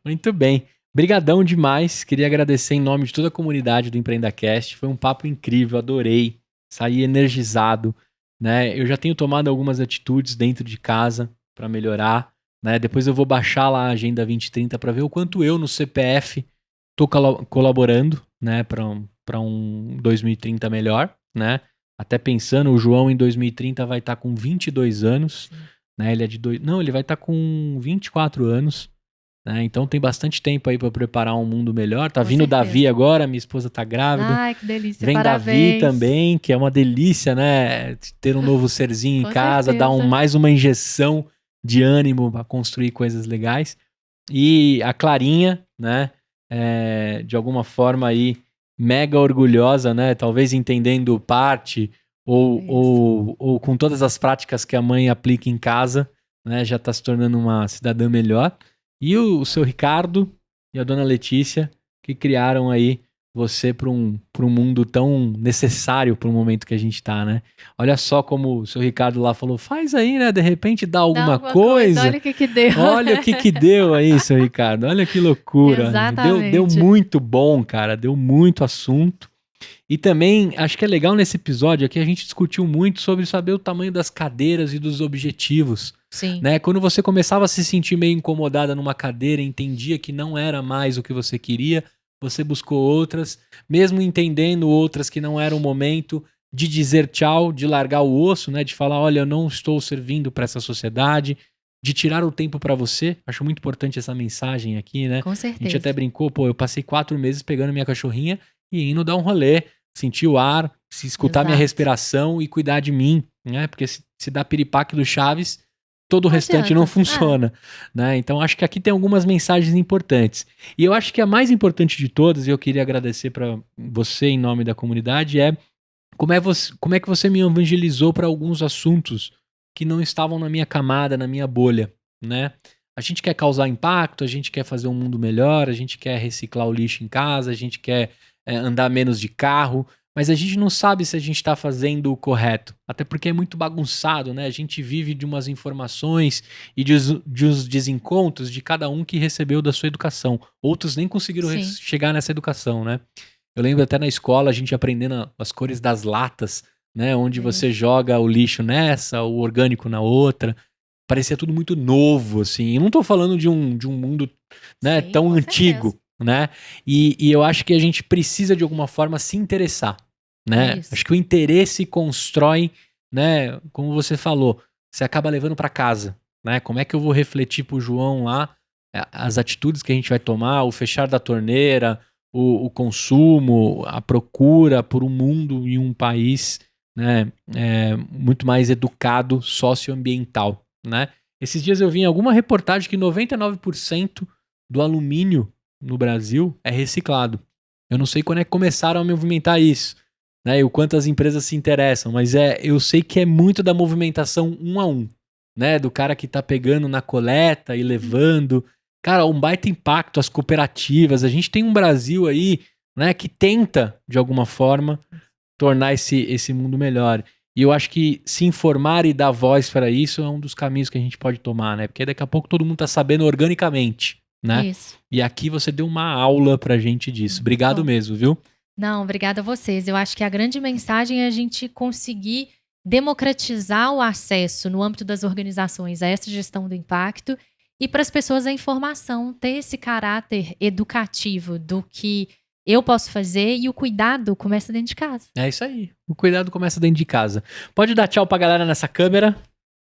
Muito bem. Brigadão demais. Queria agradecer em nome de toda a comunidade do EmpreendaCast. Foi um papo incrível, adorei. Saí energizado, né? Eu já tenho tomado algumas atitudes dentro de casa para melhorar, né? Depois eu vou baixar lá a Agenda 2030 para ver o quanto eu no CPF tô colaborando, né, para um 2030 melhor, né? Até pensando, o João em 2030 vai estar com 22 anos, né? Ele é de ele vai estar com 24 anos, né? Então tem bastante tempo aí para preparar um mundo melhor. Tá vindo o Davi agora, minha esposa tá grávida. Ai, que delícia, Vem parabéns. Davi também, que é uma delícia, né? Ter um novo serzinho em casa, dar mais uma injeção de ânimo para construir coisas legais. E a Clarinha, né? De alguma forma aí mega orgulhosa, né? Talvez entendendo parte ou com todas as práticas que a mãe aplica em casa, né? Já está se tornando uma cidadã melhor. E o seu Ricardo e a dona Letícia, que criaram aí você para um mundo tão necessário para o momento que a gente está, né? Olha só como o seu Ricardo lá falou, faz aí, né? De repente dá alguma coisa. Olha o que deu. Olha o que deu aí, seu Ricardo. Olha que loucura. Exatamente. Deu muito bom, cara. Deu muito assunto. E também, acho que é legal nesse episódio aqui, a gente discutiu muito sobre saber o tamanho das cadeiras e dos objetivos. Sim. Né? Quando você começava a se sentir meio incomodada numa cadeira, entendia que não era mais o que você queria, você buscou outras, mesmo entendendo outras que não era o momento de dizer tchau, de largar o osso, né? De falar, olha, eu não estou servindo para essa sociedade, de tirar o tempo para você. Acho muito importante essa mensagem aqui, né? Com certeza. A gente até brincou, eu passei 4 meses pegando minha cachorrinha e indo dar um rolê, sentir o ar, se escutar minha respiração e cuidar de mim, né? Porque se dá piripaque do Chaves, todo o restante não funciona, né? Então acho que aqui tem algumas mensagens importantes. E eu acho que a mais importante de todas, e eu queria agradecer para você em nome da comunidade, é como é que você me evangelizou para alguns assuntos que não estavam na minha camada, na minha bolha, né? A gente quer causar impacto, a gente quer fazer um mundo melhor, a gente quer reciclar o lixo em casa, a gente quer andar menos de carro, mas a gente não sabe se a gente está fazendo o correto. Até porque é muito bagunçado, né? A gente vive de umas informações e de uns desencontros de cada um que recebeu da sua educação. Outros nem conseguiram chegar nessa educação, né? Eu lembro até na escola a gente aprendendo as cores das latas, né? Onde você joga o lixo nessa, o orgânico na outra. Parecia tudo muito novo, assim. E não tô falando de um mundo, né, tão antigo, né? E eu acho que a gente precisa de alguma forma se interessar, né? Acho que o interesse constrói, né? Como você falou, você acaba levando para casa, né? Como é que eu vou refletir pro João lá as atitudes que a gente vai tomar, o fechar da torneira, o consumo, a procura por um mundo e um país, né, muito mais educado socioambiental, né? Esses dias eu vi em alguma reportagem que 99% do alumínio no Brasil é reciclado. Eu não sei quando é que começaram a movimentar isso, né? E o quanto as empresas se interessam, mas eu sei que é muito da movimentação 1 a 1, né? Do cara que tá pegando na coleta e levando. Cara, um baita impacto, as cooperativas. A gente tem um Brasil aí, né, que tenta, de alguma forma, tornar esse mundo melhor. E eu acho que se informar e dar voz para isso é um dos caminhos que a gente pode tomar, né? Porque daqui a pouco todo mundo tá sabendo organicamente, né? Isso. E aqui você deu uma aula pra gente disso. Obrigado mesmo, viu? Não, obrigada a vocês. Eu acho que a grande mensagem é a gente conseguir democratizar o acesso no âmbito das organizações a essa gestão do impacto e para as pessoas a informação, ter esse caráter educativo do que eu posso fazer e o cuidado começa dentro de casa. É isso aí. O cuidado começa dentro de casa. Pode dar tchau pra galera nessa câmera.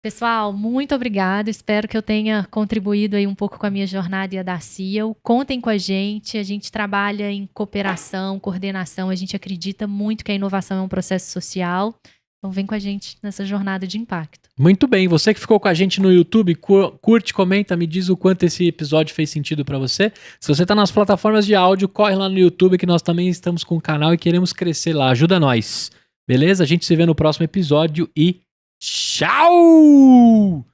Pessoal, muito obrigada. Espero que eu tenha contribuído aí um pouco com a minha jornada e a da CIEL. Contem com a gente trabalha em cooperação, coordenação, a gente acredita muito que a inovação é um processo social. Então vem com a gente nessa jornada de impacto. Muito bem, você que ficou com a gente no YouTube, curte, comenta, me diz o quanto esse episódio fez sentido pra você. Se você tá nas plataformas de áudio, corre lá no YouTube que nós também estamos com o canal e queremos crescer lá. Ajuda nós, beleza? A gente se vê no próximo episódio e tchau!